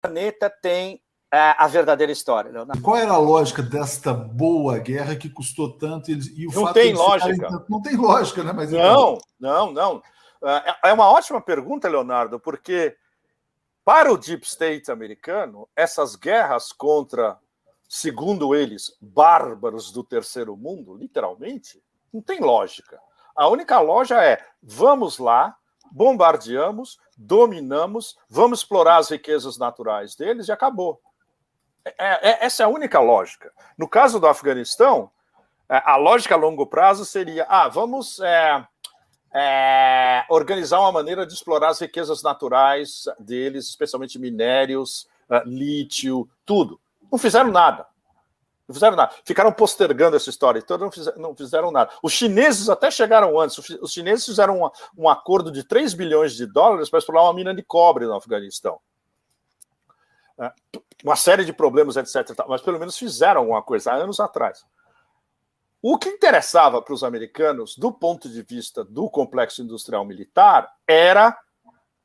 planeta tem a verdadeira história, Leonardo. Qual era a lógica desta boa guerra que custou tanto? E o não fato tem lógica. Não tem lógica, né? Mas não. É uma ótima pergunta, Leonardo, porque para o Deep State americano, essas guerras contra, segundo eles, bárbaros do terceiro mundo, literalmente, não tem lógica. A única lógica é, vamos lá, bombardeamos, dominamos, vamos explorar as riquezas naturais deles e acabou. Essa é a única lógica. No caso do Afeganistão, a lógica a longo prazo seria, vamos organizar uma maneira de explorar as riquezas naturais deles, especialmente minérios, lítio, tudo. Não fizeram nada. Ficaram postergando essa história toda, não fizeram nada. Os chineses até chegaram antes. Os chineses fizeram um acordo de 3 bilhões de dólares para explorar uma mina de cobre no Afeganistão. Uma série de problemas, etc. Mas pelo menos fizeram alguma coisa há anos atrás. O que interessava para os americanos, do ponto de vista do complexo industrial militar, era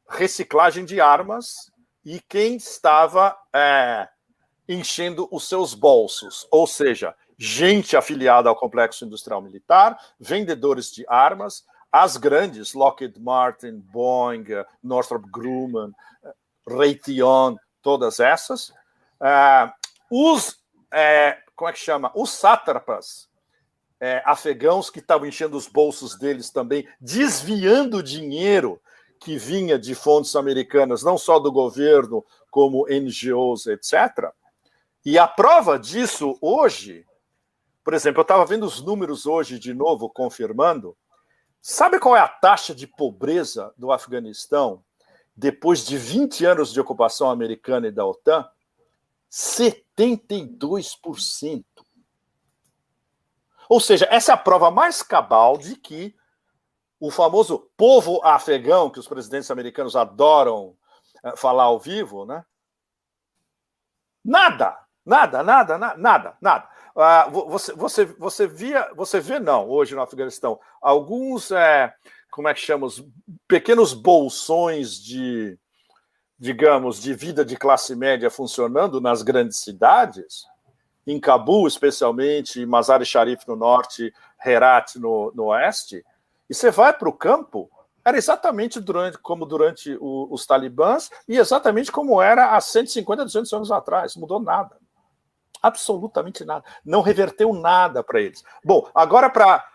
reciclagem de armas e quem estava enchendo os seus bolsos, ou seja, gente afiliada ao complexo industrial militar, vendedores de armas, as grandes, Lockheed Martin, Boeing, Northrop Grumman, Raytheon, todas essas, os sátrapas afegãos que estavam enchendo os bolsos deles também, desviando dinheiro que vinha de fontes americanas, não só do governo, como NGOs, etc., e a prova disso hoje, por exemplo, eu estava vendo os números hoje de novo, confirmando. Sabe qual é a taxa de pobreza do Afeganistão depois de 20 anos de ocupação americana e da OTAN? 72%. Ou seja, essa é a prova mais cabal de que o famoso povo afegão, que os presidentes americanos adoram falar ao vivo, né? Nada. Você vê hoje no Afeganistão, alguns, pequenos bolsões de, digamos, de vida de classe média funcionando nas grandes cidades, em Cabul, especialmente, em Mazar-e-Sharif no norte, Herat no oeste, e você vai para o campo, era exatamente como durante os talibãs e exatamente como era há 150, 200 anos atrás. Não mudou nada. Absolutamente nada. Não reverteu nada para eles. Bom, agora para,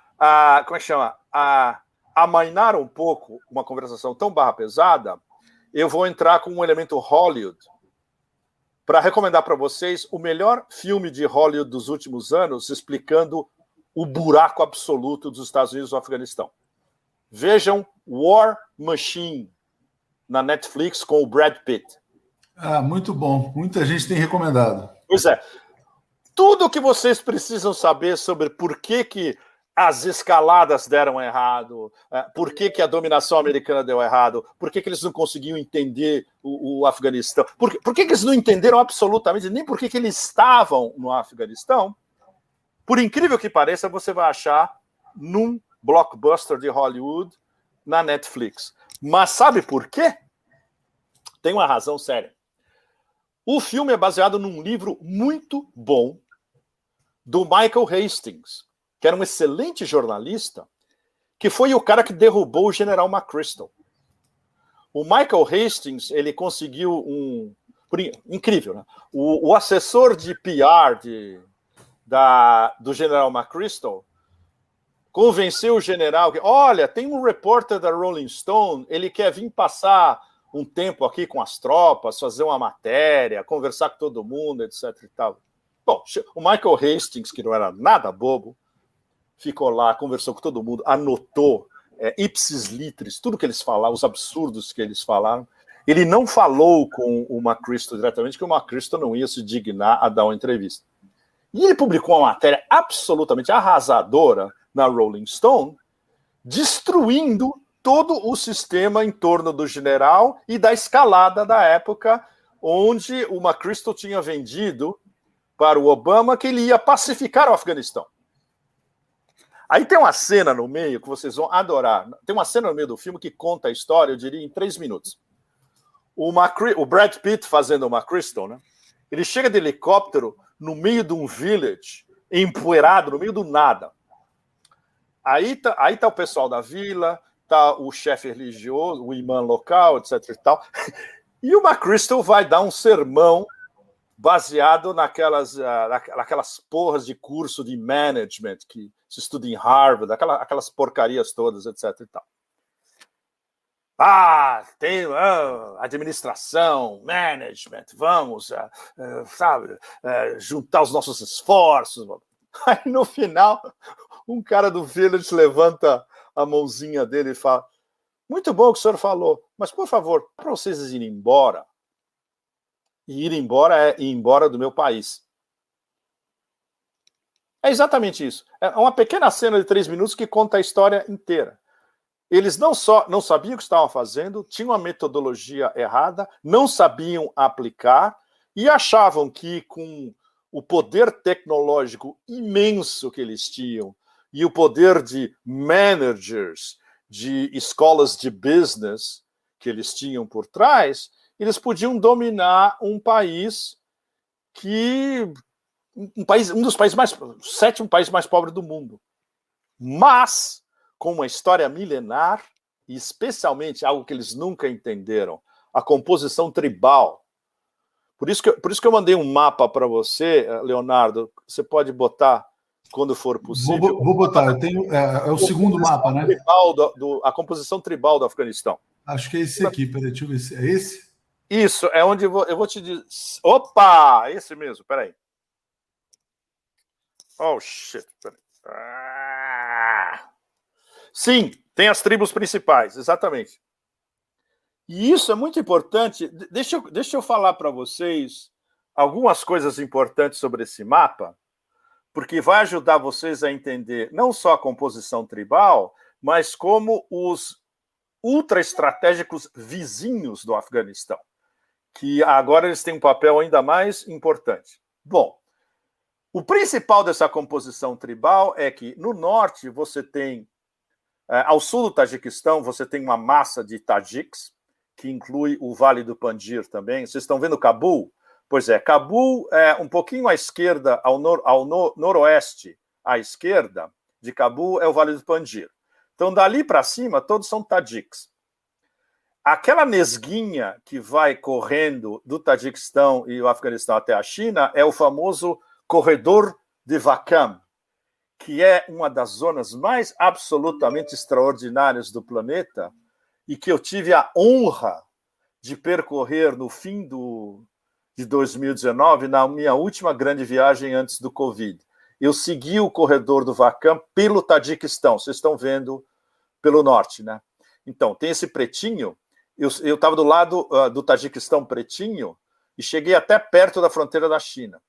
amainar um pouco uma conversação tão barra pesada, eu vou entrar com um elemento Hollywood para recomendar para vocês o melhor filme de Hollywood dos últimos anos, explicando o buraco absoluto dos Estados Unidos no Afeganistão. Vejam War Machine na Netflix com o Brad Pitt. Muito bom. Muita gente tem recomendado. Pois é. Tudo o que vocês precisam saber sobre por que as escaladas deram errado, por que a dominação americana deu errado, por que eles não conseguiam entender o Afeganistão, por que eles não entenderam absolutamente nem por que eles estavam no Afeganistão, por incrível que pareça, você vai achar num blockbuster de Hollywood na Netflix. Mas sabe por quê? Tem uma razão séria. O filme é baseado num livro muito bom do Michael Hastings, que era um excelente jornalista, que foi o cara que derrubou o general McChrystal. O Michael Hastings, ele conseguiu incrível, né? O assessor de PR do general McChrystal convenceu o general que, olha, tem um repórter da Rolling Stone, ele quer vir passar um tempo aqui com as tropas, fazer uma matéria, conversar com todo mundo, etc. e tal. Bom, o Michael Hastings, que não era nada bobo, ficou lá, conversou com todo mundo, anotou ipsis litteris, tudo que eles falaram, os absurdos que eles falaram. Ele não falou com o McChrystal diretamente, porque o McChrystal não ia se dignar a dar uma entrevista. E ele publicou uma matéria absolutamente arrasadora na Rolling Stone, destruindo todo o sistema em torno do general e da escalada da época, onde o McChrystal tinha vendido para o Obama que ele ia pacificar o Afeganistão. Aí tem uma cena no meio que vocês vão adorar. Tem uma cena no meio do filme que conta a história, eu diria, em 3 minutos. o Brad Pitt fazendo o McChrystal, né? Ele chega de helicóptero no meio de um village, empoeirado, no meio do nada. Aí tá o pessoal da vila, tá o chefe religioso, o imã local, etc e tal. E o McChrystal vai dar um sermão baseado naquelas porras de curso de management que se estuda em Harvard, aquelas porcarias todas, etc e tal. Tem administração, management, vamos, juntar os nossos esforços. Aí, no final, um cara do Village levanta a mãozinha dele e fala: muito bom o que o senhor falou, mas, por favor, para vocês irem embora, e ir embora é ir embora do meu país. É exatamente isso. É uma pequena cena de 3 minutos que conta a história inteira. Eles não sabiam o que estavam fazendo, tinham a metodologia errada, não sabiam aplicar e achavam que com o poder tecnológico imenso que eles tinham e o poder de managers, de escolas de business que eles tinham por trás, eles podiam dominar um país um dos países mais, o 7º país mais pobre do mundo. Mas com uma história milenar, e especialmente algo que eles nunca entenderam, a composição tribal. Por isso que eu mandei um mapa para você, Leonardo. Você pode botar quando for possível. Vou botar, eu tenho. É o segundo mapa, né? A composição tribal do Afeganistão. Acho que é esse aqui, peraí, deixa eu ver se é esse. Isso, é onde eu vou te dizer. Opa! Esse mesmo, peraí. Oh, shit, peraí. Sim, tem as tribos principais, exatamente. E isso é muito importante. Deixa eu falar para vocês algumas coisas importantes sobre esse mapa, porque vai ajudar vocês a entender não só a composição tribal, mas como os ultra-estratégicos vizinhos do Afeganistão, que agora eles têm um papel ainda mais importante. Bom, o principal dessa composição tribal é que no norte você tem ao sul do Tajiquistão, você tem uma massa de tajiks, que inclui o Vale do Panjir também. Vocês estão vendo Cabul? Pois é, Cabul é um pouquinho à esquerda, ao noroeste, à esquerda de Cabul é o Vale do Panjir. Então, dali para cima, todos são tajiks. Aquela nesguinha que vai correndo do Tajiquistão e o Afeganistão até a China é o famoso corredor de Vakam, que é uma das zonas mais absolutamente extraordinárias do planeta e que eu tive a honra de percorrer no fim de 2019, na minha última grande viagem antes do Covid. Eu segui o corredor do Vakam pelo Tajiquistão, vocês estão vendo pelo norte, né? Então, tem esse pretinho, eu estava do lado do Tajiquistão pretinho e cheguei até perto da fronteira da China.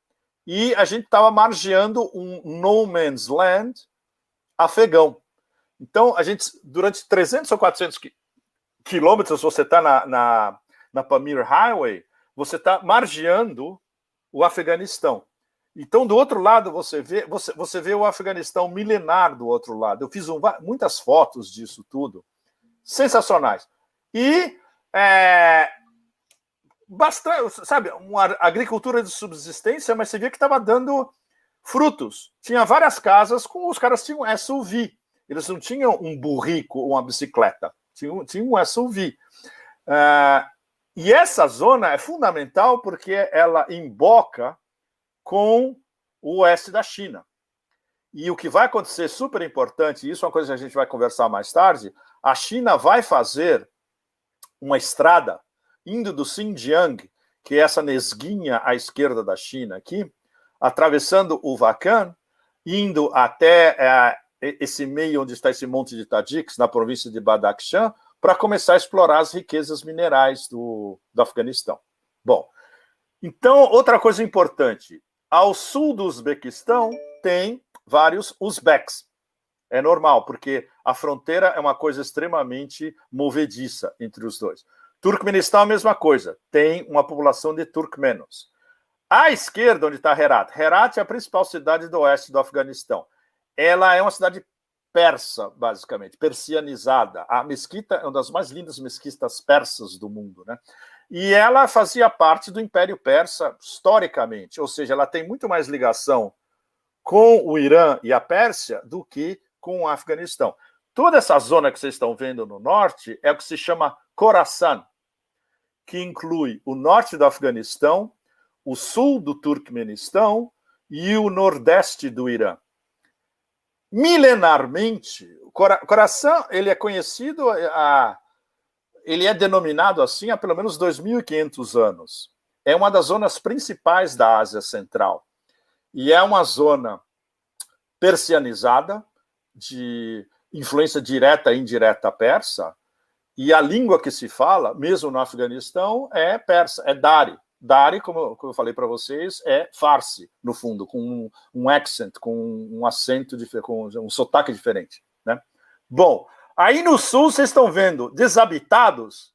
E a gente estava margeando um no man's land afegão. Então, a gente, durante 300 ou 400 quilômetros, você está na Pamir Highway, você está margeando o Afeganistão. Então, do outro lado, você vê o Afeganistão milenar do outro lado. Eu fiz muitas fotos disso tudo. Sensacionais. E bastante, sabe, uma agricultura de subsistência, mas você via que estava dando frutos. Tinha várias casas com os caras tinham SUV. Eles não tinham um burrico ou uma bicicleta. Tinham um SUV. E essa zona é fundamental porque ela emboca com o oeste da China. E o que vai acontecer super importante, e isso é uma coisa que a gente vai conversar mais tarde, a China vai fazer uma estrada indo do Xinjiang, que é essa nesguinha à esquerda da China aqui, atravessando o Vakhan, indo até esse meio onde está esse monte de tajiks, na província de Badakhshan, para começar a explorar as riquezas minerais do Afeganistão. Bom, então, outra coisa importante, ao sul do Uzbequistão tem vários uzbeks. É normal, porque a fronteira é uma coisa extremamente movediça entre os dois. Turkmenistão, a mesma coisa. Tem uma população de turcmenos. À esquerda, onde está Herat. Herat é a principal cidade do oeste do Afeganistão. Ela é uma cidade persa, basicamente, persianizada. A mesquita é uma das mais lindas mesquitas persas do mundo, né? e ela fazia parte do Império Persa historicamente, ou seja, ela tem muito mais ligação com o Irã e a Pérsia do que com o Afeganistão. Toda essa zona que vocês estão vendo no norte é o que se chama Khorasan, que inclui o norte do Afeganistão, o sul do Turquemenistão e o nordeste do Irã. Milenarmente, Khorasan ele é conhecido, ele é denominado assim há pelo menos 2.500 anos. É uma das zonas principais da Ásia Central. E é uma zona persianizada, de influência direta e indireta persa, e a língua que se fala, mesmo no Afeganistão, é persa, é Dari. Dari, como eu falei para vocês, é Farsi, no fundo, com um accent, com um acento, com um sotaque diferente. Né? Bom, aí no sul vocês estão vendo desabitados.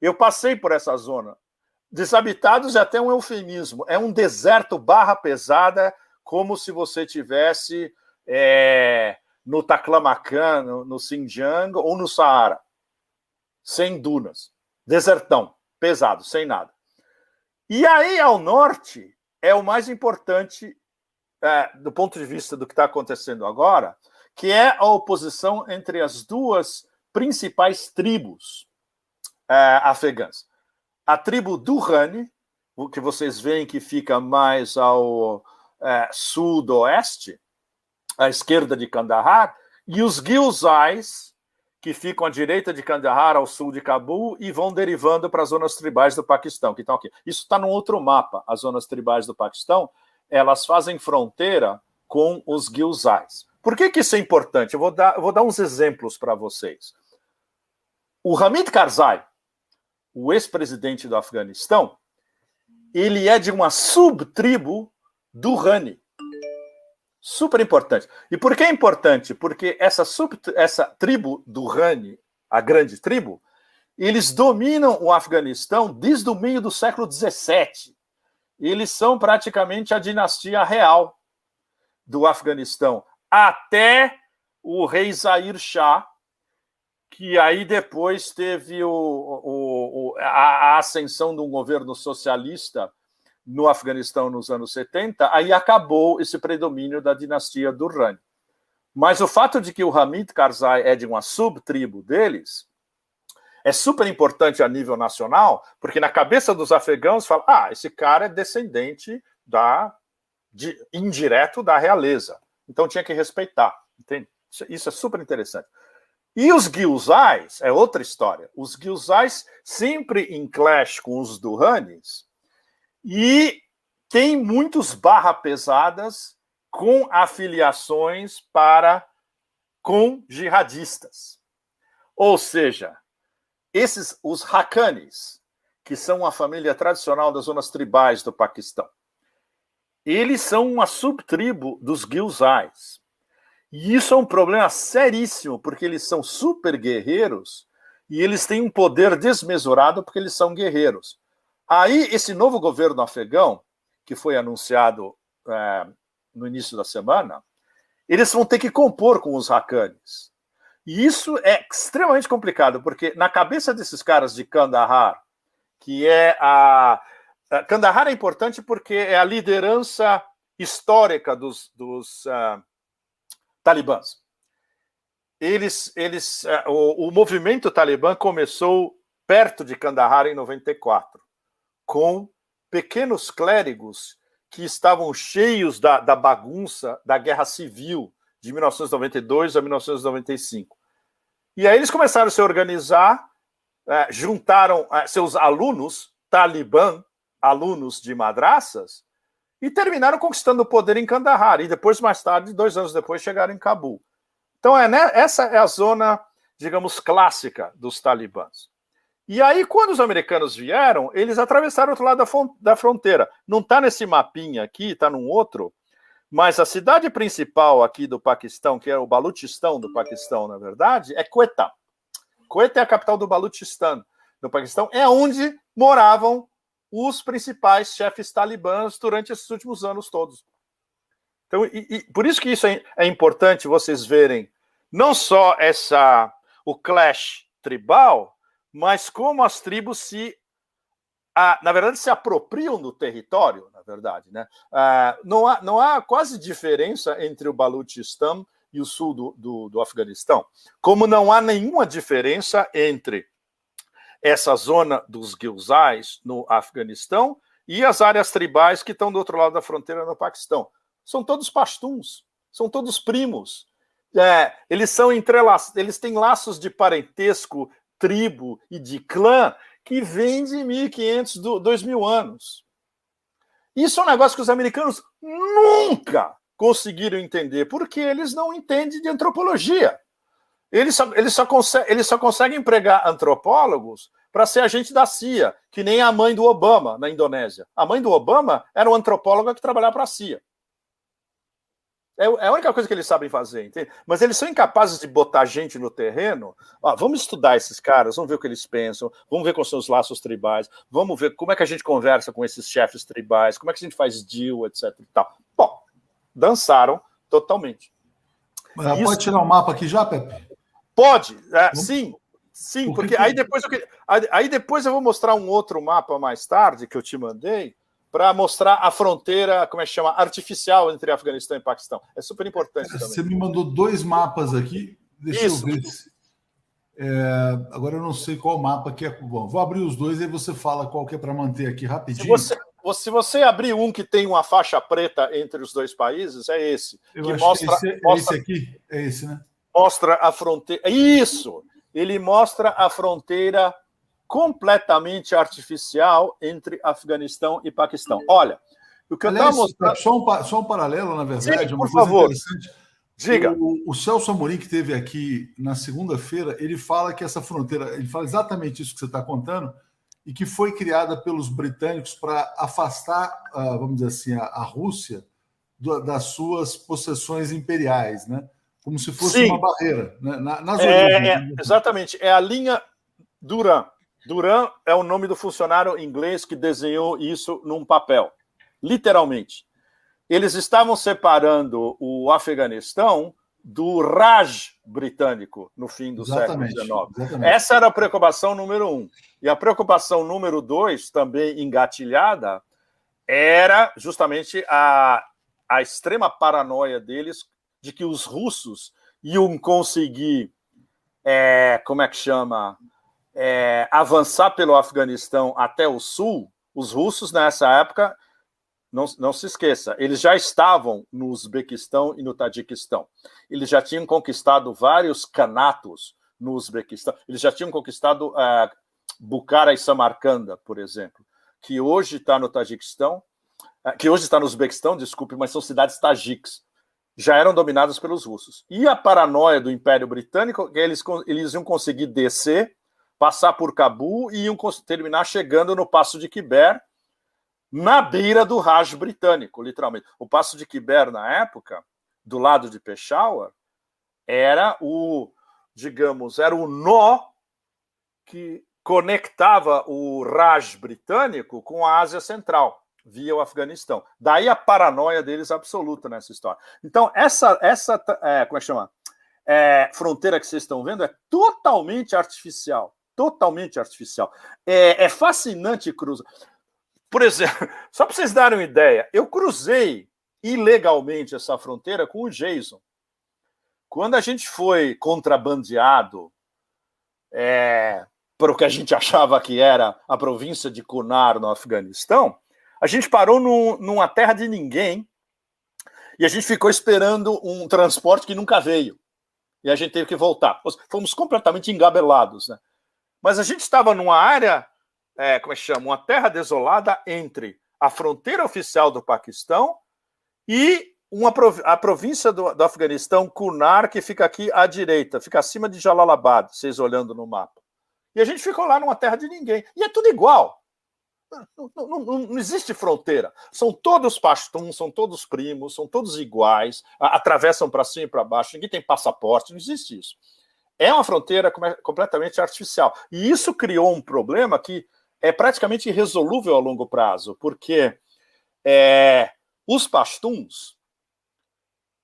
Eu passei por essa zona. Desabitados é até um eufemismo, é um deserto barra pesada, como se você tivesse no Taklamakan, no Xinjiang ou no Saara, sem dunas, desertão, pesado, sem nada. E aí ao norte é o mais importante do ponto de vista do que está acontecendo agora, que é a oposição entre as duas principais tribos afegãs. A tribo Durrani, o que vocês veem que fica mais ao sudoeste, à esquerda de Kandahar, e os Ghilzais, que ficam à direita de Kandahar, ao sul de Cabul, e vão derivando para as zonas tribais do Paquistão, que estão aqui. Isso está num outro mapa. As zonas tribais do Paquistão, elas fazem fronteira com os Ghilzais. Por que isso é importante? Eu vou dar uns exemplos para vocês. O Hamid Karzai, o ex-presidente do Afeganistão, ele é de uma subtribo Durrani. Super importante. E por que é importante? Porque essa tribo Durrani, a grande tribo, eles dominam o Afeganistão desde o meio do século XVII. Eles são praticamente a dinastia real do Afeganistão, até o rei Zahir Shah, que aí depois teve a ascensão de um governo socialista no Afeganistão nos anos 70, aí acabou esse predomínio da dinastia Durrani. Mas o fato de que o Hamid Karzai é de uma subtribo deles é super importante a nível nacional, porque na cabeça dos afegãos fala, esse cara é descendente indireto da realeza. Então tinha que respeitar, entende? Isso é super interessante. E os Ghilzais é outra história. Os Ghilzais sempre em clash com os Durranis e tem muitos barra pesadas com afiliações com jihadistas. Ou seja, os Haqqanis, que são a família tradicional das zonas tribais do Paquistão, eles são uma subtribo dos Ghilzais. E isso é um problema seríssimo, porque eles são super guerreiros e eles têm um poder desmesurado porque eles são guerreiros. Aí, esse novo governo afegão, que foi anunciado no início da semana, eles vão ter que compor com os Haqqanis. E isso é extremamente complicado, porque na cabeça desses caras de Kandahar, que é Kandahar é importante porque é a liderança histórica dos talibãs. O movimento talibã começou perto de Kandahar em 94, com pequenos clérigos que estavam cheios da bagunça da guerra civil de 1992 a 1995. E aí eles começaram a se organizar, juntaram seus alunos talibã, alunos de madraças, e terminaram conquistando o poder em Kandahar. E depois, mais tarde, 2 anos depois, chegaram em Cabul. Então, essa é a zona, digamos, clássica dos talibãs. E aí, quando os americanos vieram, eles atravessaram o outro lado da fronteira. Não está nesse mapinha aqui, está num outro, mas a cidade principal aqui do Paquistão, que é o Balutistão do Paquistão, na verdade, é Quetta. Quetta é a capital do Balutistão do Paquistão, é onde moravam os principais chefes talibãs durante esses últimos anos todos. Então, por isso que isso é importante vocês verem não só o clash tribal, mas como as tribos se na verdade, se apropriam do território, na verdade. Né? Não há quase diferença entre o Baluchistan e o sul do Afeganistão, como não há nenhuma diferença entre essa zona dos Gilzais no Afeganistão e as áreas tribais que estão do outro lado da fronteira no Paquistão. São todos pastuns, são todos primos. Eles são entrelaçados, eles têm laços de parentesco, tribo e de clã que vêm de 1.500, 2.000 anos. Isso é um negócio que os americanos nunca conseguiram entender, porque eles não entendem de antropologia. Eles só conseguem empregar antropólogos para ser agente da CIA, que nem a mãe do Obama na Indonésia. A mãe do Obama era uma antropóloga que trabalhava para a CIA. É a única coisa que eles sabem fazer, entende? Mas eles são incapazes de botar gente no terreno. Vamos estudar esses caras, vamos ver o que eles pensam, vamos ver quais são os laços tribais, vamos ver como é que a gente conversa com esses chefes tribais, como é que a gente faz deal, etc. E tal. Bom, dançaram totalmente. Pode tirar o mapa aqui já, Pepe? Pode, sim, porque aí depois eu vou mostrar um outro mapa mais tarde que eu te mandei para mostrar a fronteira, como é que chama, artificial entre Afeganistão e Paquistão. É super importante também. Você me mandou 2 mapas aqui, deixa eu ver. Agora eu não sei qual mapa que é. Bom, vou abrir os dois e você fala qual que é para manter aqui rapidinho. Se você abrir um que tem uma faixa preta entre os dois países, é esse. Esse aqui? É esse, né? Mostra a fronteira. Isso! Ele mostra a fronteira completamente artificial entre Afeganistão e Paquistão. Olha, o que eu estava mostrando... Só um paralelo, na verdade. Sim, por favor. Diga. O Celso Amorim, que esteve aqui na segunda-feira, ele fala que essa fronteira, ele fala exatamente isso que você está contando, e que foi criada pelos britânicos para afastar, vamos dizer assim, a Rússia das suas possessões imperiais, né? Como se fosse uma barreira, né? Nas origens. Exatamente, é a linha Duran. Duran é o nome do funcionário inglês que desenhou isso num papel, literalmente. Eles estavam separando o Afeganistão do Raj britânico no fim do século XIX. Exatamente. Essa era a preocupação número 1. E a preocupação número 2, também engatilhada, era justamente a extrema paranoia deles de que os russos iam conseguir, avançar pelo Afeganistão até o sul. Os russos, nessa época, não se esqueça, eles já estavam no Uzbequistão e no Tajiquistão. Eles já tinham conquistado vários canatos no Uzbequistão. Eles já tinham conquistado Bukhara e Samarcanda, por exemplo, que hoje está no Tajiquistão, que hoje está no Uzbequistão, desculpe, mas são cidades tajiques. Já eram dominadas pelos russos. E a paranoia do Império Britânico, que eles iam conseguir descer, passar por Cabul e iam terminar chegando no Passo de Quiber, na beira do Raj britânico, literalmente. O Passo de Quiber, na época, do lado de Peshawar, era o nó que conectava o Raj britânico com a Ásia Central, via o Afeganistão. Daí a paranoia deles absoluta nessa história. Então, essa como é que chama? Fronteira que vocês estão vendo é totalmente artificial. Totalmente artificial. É fascinante cruzar. Por exemplo, só para vocês darem uma ideia, eu cruzei ilegalmente essa fronteira com o Jason. Quando a gente foi contrabandeado para o que a gente achava que era a província de Kunar, no Afeganistão, a gente parou numa terra de ninguém e a gente ficou esperando um transporte que nunca veio. E a gente teve que voltar. Fomos completamente engabelados, né? Mas a gente estava numa área, uma terra desolada entre a fronteira oficial do Paquistão e a província do Afeganistão, Kunar, que fica aqui à direita, fica acima de Jalalabad, vocês olhando no mapa. E a gente ficou lá numa terra de ninguém. E é tudo igual. Não existe fronteira. São todos pashtuns, são todos primos, são todos iguais, atravessam para cima e para baixo, ninguém tem passaporte, não existe isso. É uma fronteira completamente artificial. E isso criou um problema que é praticamente irresolúvel a longo prazo, porque os pashtuns,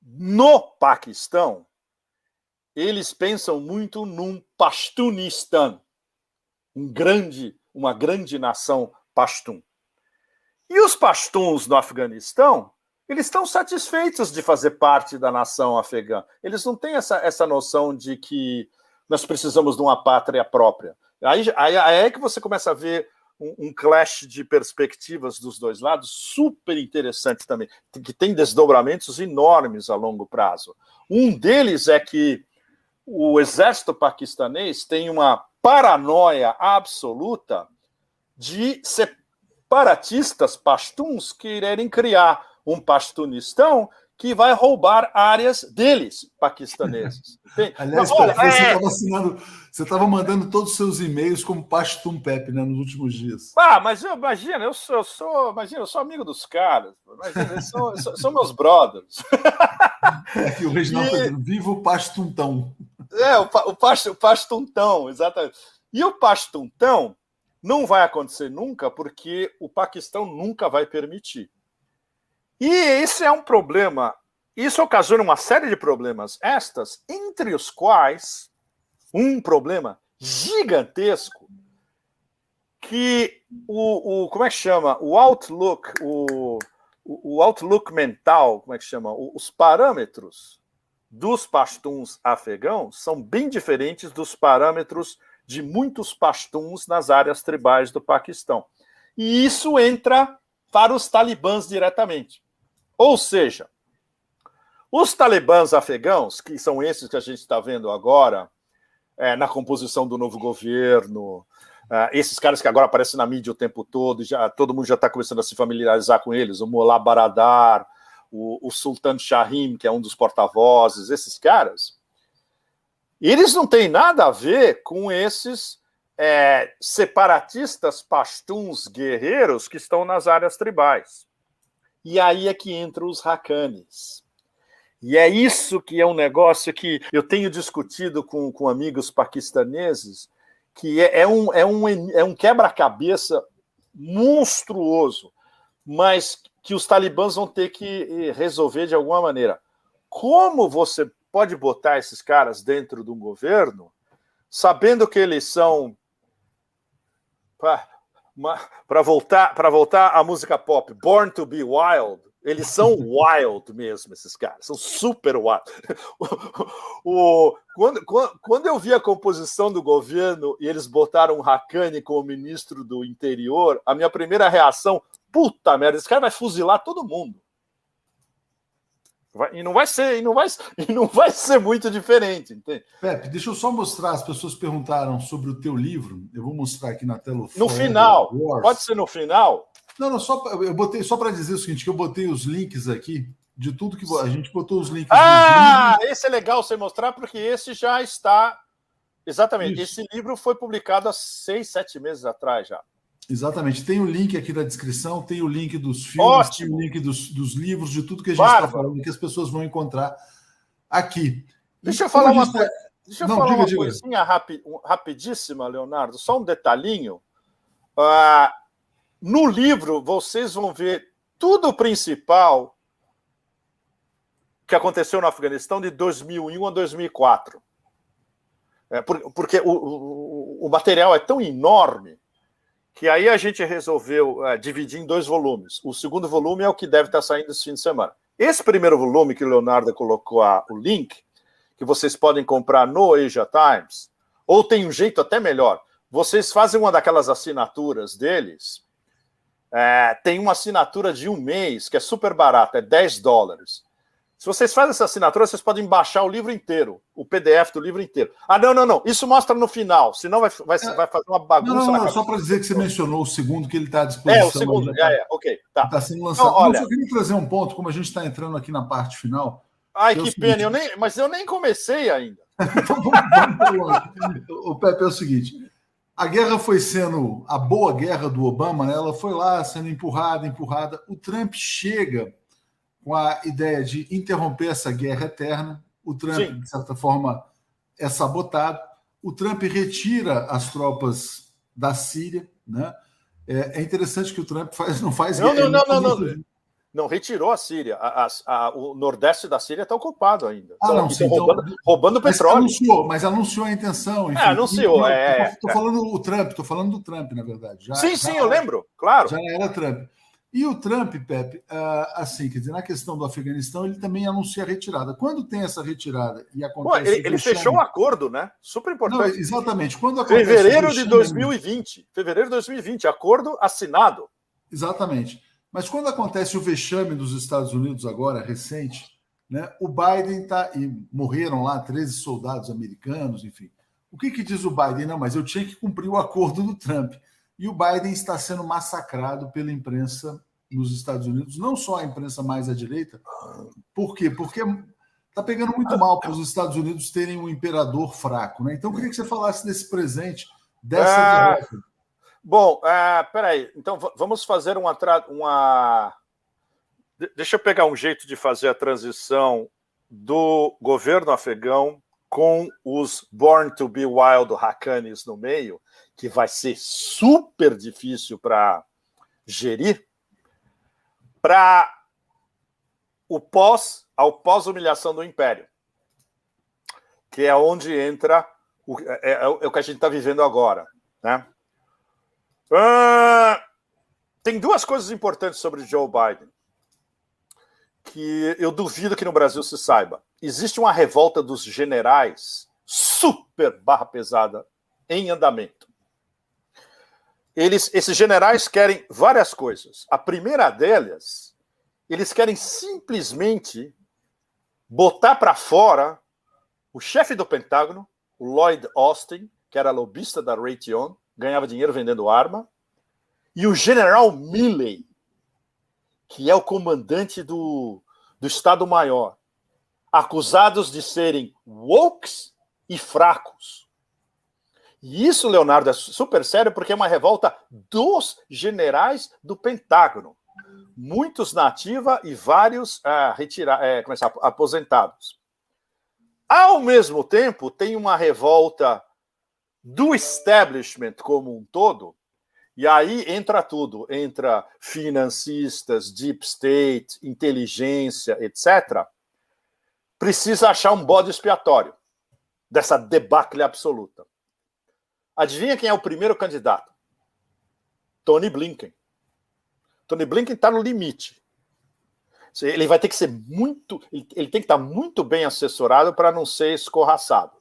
no Paquistão, eles pensam muito num Pashtunistan, uma grande nação pashtun. E os pashtuns no Afeganistão, eles estão satisfeitos de fazer parte da nação afegã. Eles não têm essa noção de que nós precisamos de uma pátria própria. Aí é que você começa a ver um clash de perspectivas dos dois lados, super interessante também, que tem desdobramentos enormes a longo prazo. Um deles é que o exército paquistanês tem uma paranoia absoluta de separatistas pashtuns quererem criar um Pashtunistão que vai roubar áreas deles, paquistaneses. Aliás, você estava mandando todos os seus e-mails como Pashtun Pepe, né, nos últimos dias. Mas imagina, eu sou amigo dos caras. Imagina, eles são meus brothers. Aqui o Reginaldo está dizendo, viva o Pashtuntão. O Pashtuntão, exatamente. E o Pashtuntão não vai acontecer nunca, porque o Paquistão nunca vai permitir. E esse é um problema. Isso ocasiona uma série de problemas entre os quais um problema gigantesco que como é que chama? O outlook, o outlook mental, como é que chama? Os parâmetros dos pashtuns afegãos são bem diferentes dos parâmetros de muitos pashtuns nas áreas tribais do Paquistão. E isso entra para os talibãs diretamente. Ou seja, os talibãs afegãos, que são esses que a gente está vendo agora, na composição do novo governo, esses caras que agora aparecem na mídia o tempo todo, todo mundo já está começando a se familiarizar com eles, o Mullah Baradar, o Sultan Shahim, que é um dos porta-vozes, esses caras, eles não têm nada a ver com esses separatistas pashtuns guerreiros que estão nas áreas tribais. E aí é que entram os Haqqanis. E é isso que é um negócio que eu tenho discutido com amigos paquistaneses, que é um quebra-cabeça monstruoso, mas que os talibãs vão ter que resolver de alguma maneira. Como você pode botar esses caras dentro de um governo, sabendo que eles são... Para voltar à música pop, Born to be Wild, eles são wild mesmo, esses caras, são super wild. Quando eu vi a composição do governo e eles botaram o Haqqani como ministro do interior, a minha primeira reação, puta merda, esse cara vai fuzilar todo mundo. E não vai ser muito diferente, entende? Pepe, deixa eu só mostrar, as pessoas perguntaram sobre o teu livro, eu vou mostrar aqui na tela. No final, pode ser no final? Não, eu botei, só para dizer o seguinte, que eu botei os links aqui, de tudo que a gente botou os links. Esse é legal você mostrar, porque esse já está... Exatamente, isso. Esse livro foi publicado há 6, 7 meses atrás já. Exatamente. Tem o link aqui da descrição, tem o link dos filmes, ótimo. Tem o link dos livros, de tudo que a gente está falando, que as pessoas vão encontrar aqui. Deixa eu falar uma coisa. Deixa eu falar uma coisinha rapidíssima, Leonardo. Só um detalhinho. No livro, vocês vão ver tudo o principal que aconteceu no Afeganistão de 2001 a 2004. Porque o material é tão enorme que aí a gente resolveu dividir em 2 volumes. O segundo volume é o que deve estar saindo esse fim de semana. Esse primeiro volume que o Leonardo colocou o link, que vocês podem comprar no Asia Times, ou tem um jeito até melhor, vocês fazem uma daquelas assinaturas deles, tem uma assinatura de 1 mês, que é super barata, é $10. Se vocês fazem essa assinatura, vocês podem baixar o livro inteiro, o PDF do livro inteiro. Não. Isso mostra no final, senão vai fazer uma bagunça. Não, só para dizer que você mencionou o segundo, que ele está à disposição. O segundo, ok. Tá. Está sendo lançado. Olha, eu só queria trazer um ponto, como a gente está entrando aqui na parte final. Ai, que pena, mas eu nem comecei ainda. Então, o Pepe, é o seguinte, a guerra foi sendo, a boa guerra do Obama, né, ela foi lá sendo empurrada. O Trump chega com a ideia de interromper essa guerra eterna. O Trump, Sim. de certa forma, é sabotado. O Trump retira as tropas da Síria. Né? É interessante que o Trump não faz guerra. Não. Não retirou a Síria. O nordeste da Síria está ocupado ainda. Roubando petróleo. Mas anunciou a intenção. Enfim, anunciou. Estou falando do Trump, na verdade. Sim, eu lembro, claro. Já era Trump. E o Trump, Pepe, assim, quer dizer, na questão do Afeganistão, ele também anuncia a retirada. Quando tem essa retirada e acontece... ele fechou um acordo, né? Super importante. Não, exatamente. Quando acontece Fevereiro de 2020. Fevereiro de 2020. Acordo assinado. Exatamente. Mas quando acontece o vexame dos Estados Unidos agora, recente, né, o Biden está... E morreram lá 13 soldados americanos, enfim. O que diz o Biden? Não, mas eu tinha que cumprir o acordo do Trump. E o Biden está sendo massacrado pela imprensa nos Estados Unidos, não só a imprensa mais à direita. Por quê? Porque está pegando muito mal para os Estados Unidos terem um imperador fraco. Né? Então, eu queria que você falasse desse presente, dessa derrota. Bom, peraí. Então, vamos fazer uma... Deixa eu pegar um jeito de fazer a transição do governo afegão com os Born to be Wild Haqqanis no meio, que vai ser super difícil para gerir, para ao pós-humilhação do Império, que é onde entra o que a gente está vivendo agora. Né? Tem duas coisas importantes sobre Joe Biden, que eu duvido que no Brasil se saiba. Existe uma revolta dos generais super barra pesada em andamento. Esses generais querem várias coisas. A primeira delas, eles querem simplesmente botar para fora o chefe do Pentágono, o Lloyd Austin, que era lobista da Raytheon, ganhava dinheiro vendendo arma, e o general Milley, que é o comandante do Estado-Maior, acusados de serem wokes e fracos. E isso, Leonardo, é super sério porque é uma revolta dos generais do Pentágono. Muitos na ativa e vários aposentados. Ao mesmo tempo, tem uma revolta do establishment como um todo, e aí entra tudo. Entra financistas, deep state, inteligência, etc., precisa achar um bode expiatório dessa debacle absoluta. Adivinha quem é o primeiro candidato? Tony Blinken. Tony Blinken está no limite. Ele vai ter que ser muito... Ele tem que estar muito bem assessorado para não ser escorraçado.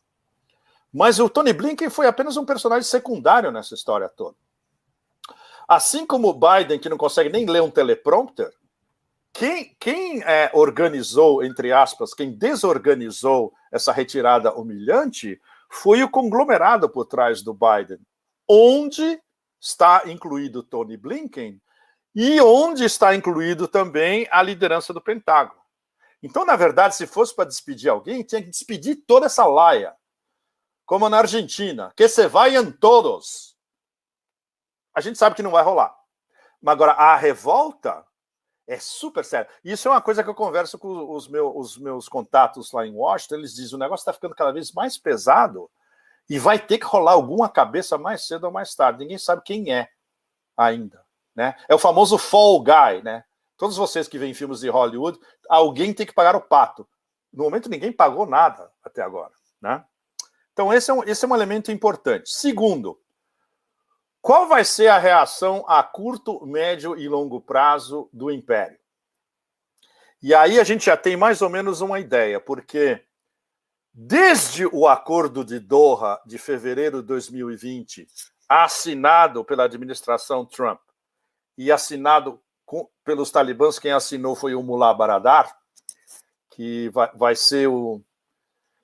Mas o Tony Blinken foi apenas um personagem secundário nessa história toda. Assim como o Biden, que não consegue nem ler um teleprompter, quem organizou, entre aspas, quem desorganizou essa retirada humilhante foi o conglomerado por trás do Biden, onde está incluído Tony Blinken e onde está incluído também a liderança do Pentágono. Então, na verdade, se fosse para despedir alguém, tinha que despedir toda essa laia, como na Argentina, que se vayan todos. A gente sabe que não vai rolar. Mas agora, a revolta é super séria. Isso é uma coisa que eu converso com os meus contatos lá em Washington. Eles dizem, o negócio está ficando cada vez mais pesado e vai ter que rolar alguma cabeça mais cedo ou mais tarde. Ninguém sabe quem é ainda. Né? É o famoso fall guy. Né? Todos vocês que veem filmes de Hollywood, alguém tem que pagar o pato. No momento, ninguém pagou nada até agora. Né? Então, esse é um elemento importante. Segundo, qual vai ser a reação a curto, médio e longo prazo do Império? E aí a gente já tem mais ou menos uma ideia, porque desde o Acordo de Doha de fevereiro de 2020, assinado pela administração Trump e assinado pelos talibãs, quem assinou foi o Mullah Baradar, que vai ser o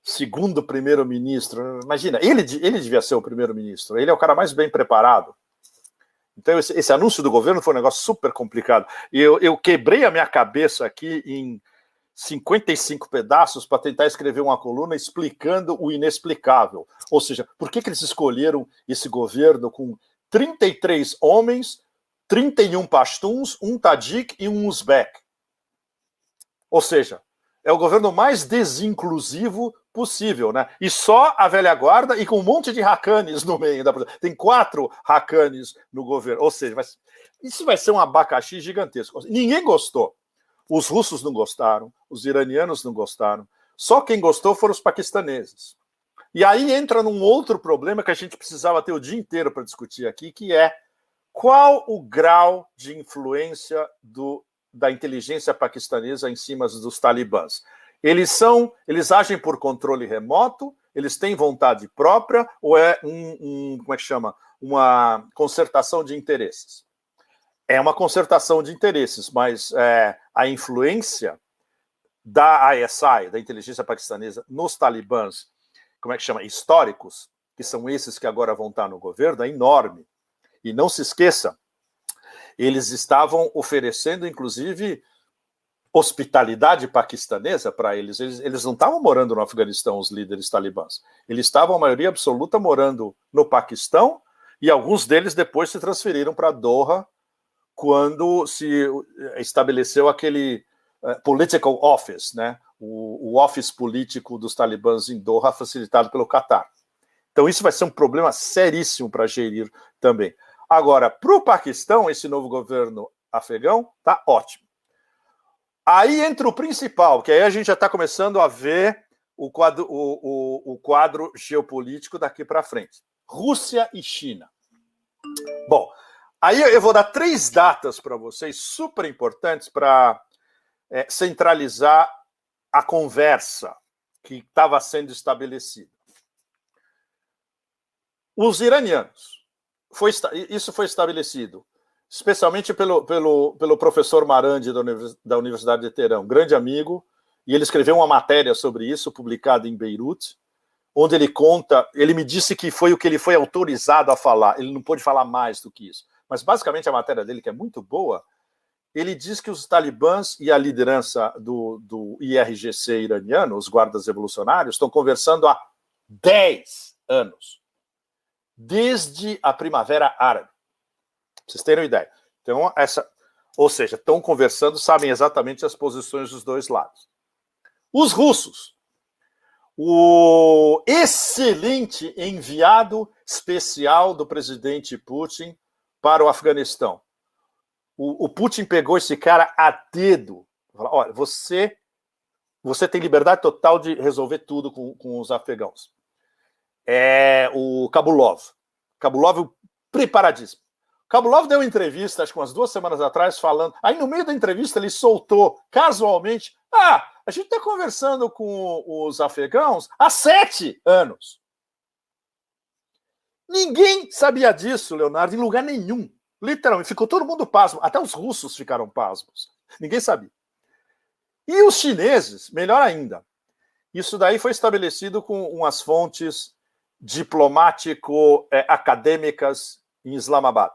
segundo primeiro-ministro. Imagina, ele devia ser o primeiro-ministro. Ele é o cara mais bem preparado. Então, esse anúncio do governo foi um negócio super complicado. E eu quebrei a minha cabeça aqui em 55 pedaços para tentar escrever uma coluna explicando o inexplicável. Ou seja, por que eles escolheram esse governo com 33 homens, 31 pashtuns, um tadjik e um uzbek? Ou seja, é o governo mais desinclusivo possível, né? E só a velha guarda e com um monte de Haqqanis no meio. Tem 4 Haqqanis no governo. Ou seja, isso vai ser um abacaxi gigantesco. Ninguém gostou. Os russos não gostaram, os iranianos não gostaram. Só quem gostou foram os paquistaneses. E aí entra num outro problema que a gente precisava ter o dia inteiro para discutir aqui, que é qual o grau de influência da inteligência paquistanesa em cima dos talibãs. Eles agem por controle remoto, eles têm vontade própria, ou é como é que chama? Uma concertação de interesses? É uma concertação de interesses, mas a influência da ISI, da inteligência paquistanesa, nos talibãs, como é que chama? Históricos, que são esses que agora vão estar no governo, é enorme. E não se esqueça, eles estavam oferecendo, inclusive, hospitalidade paquistanesa para eles. Eles não estavam morando no Afeganistão, os líderes talibãs. Eles estavam, a maioria absoluta, morando no Paquistão, e alguns deles depois se transferiram para Doha, quando se estabeleceu aquele political office, né? O office político dos talibãs em Doha, facilitado pelo Catar. Então isso vai ser um problema seríssimo para gerir também. Agora, para o Paquistão, esse novo governo afegão está ótimo. Aí entra o principal, que aí a gente já está começando a ver o quadro geopolítico daqui para frente. Rússia e China. Bom, aí eu vou dar 3 datas para vocês, super importantes, para centralizar a conversa que estava sendo estabelecida. Os iranianos, isso foi estabelecido, especialmente pelo professor Marandi da Universidade de Teherã, grande amigo, e ele escreveu uma matéria sobre isso, publicada em Beirute, onde ele me disse que foi o que ele foi autorizado a falar, ele não pôde falar mais do que isso, mas basicamente a matéria dele, que é muito boa, ele diz que os talibãs e a liderança do IRGC iraniano, os guardas revolucionários, estão conversando há 10 anos, desde a Primavera Árabe. Pra vocês terem uma ideia. Então, ou seja, estão conversando, sabem exatamente as posições dos dois lados. Os russos, o excelente enviado especial do presidente Putin para o Afeganistão. O Putin pegou esse cara a dedo. Falou, olha, você tem liberdade total de resolver tudo com os afegãos. O Kabulov. Kabulov preparadíssimo. Kabulov deu uma entrevista, acho que umas 2 semanas atrás, falando... Aí, no meio da entrevista, ele soltou, casualmente, a gente está conversando com os afegãos há 7 anos. Ninguém sabia disso, Leonardo, em lugar nenhum. Literalmente, ficou todo mundo pasmo. Até os russos ficaram pasmos. Ninguém sabia. E os chineses, melhor ainda. Isso daí foi estabelecido com umas fontes diplomático-acadêmicas em Islamabad.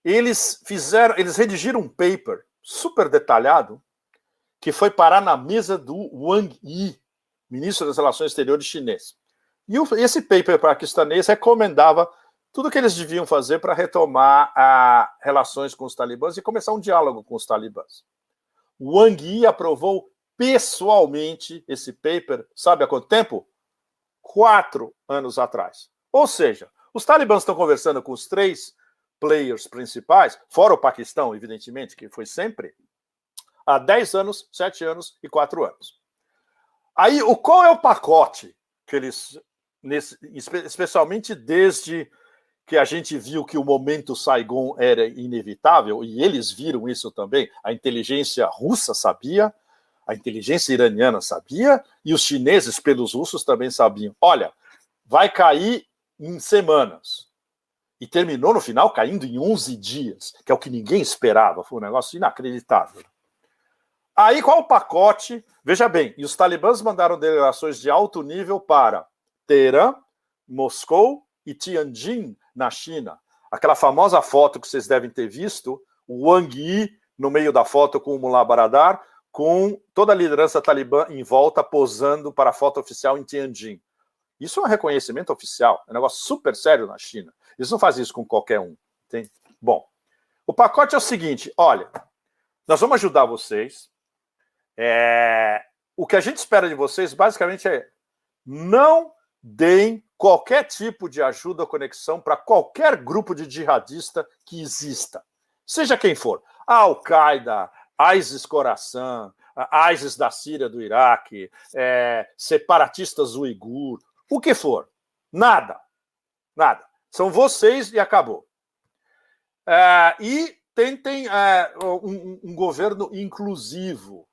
Eles redigiram um paper super detalhado que foi parar na mesa do Wang Yi, ministro das Relações Exteriores chinês. E esse paper paquistanês recomendava tudo o que eles deviam fazer para retomar relações com os talibãs e começar um diálogo com os talibãs. O Wang Yi aprovou pessoalmente esse paper, sabe há quanto tempo? 4 anos atrás. Ou seja, os talibãs estão conversando com os 3 players principais, fora o Paquistão, evidentemente, que foi sempre, há 10 anos, 7 anos e 4 anos. Aí, qual é o pacote que eles, especialmente desde que a gente viu que o momento Saigon era inevitável, e eles viram isso também, a inteligência russa sabia, a inteligência iraniana sabia, e os chineses, pelos russos, também sabiam. Olha, vai cair em semanas. E terminou, no final, caindo em 11 dias, que é o que ninguém esperava. Foi um negócio inacreditável. Aí, qual o pacote? Veja bem, e os talibãs mandaram delegações de alto nível para Teherã, Moscou e Tianjin, na China. Aquela famosa foto que vocês devem ter visto, o Wang Yi no meio da foto com o Mullah Baradar, com toda a liderança talibã em volta, posando para a foto oficial em Tianjin. Isso é um reconhecimento oficial, é um negócio super sério na China. Eles não fazem isso com qualquer um. Entende? Bom, o pacote é o seguinte, olha, nós vamos ajudar vocês. O que a gente espera de vocês, basicamente, é não deem qualquer tipo de ajuda ou conexão para qualquer grupo de jihadista que exista. Seja quem for. Al-Qaeda, ISIS-Khorasan, ISIS da Síria, do Iraque, separatistas uigur, o que for. Nada. Nada. São vocês e acabou. E tentem um governo inclusivo,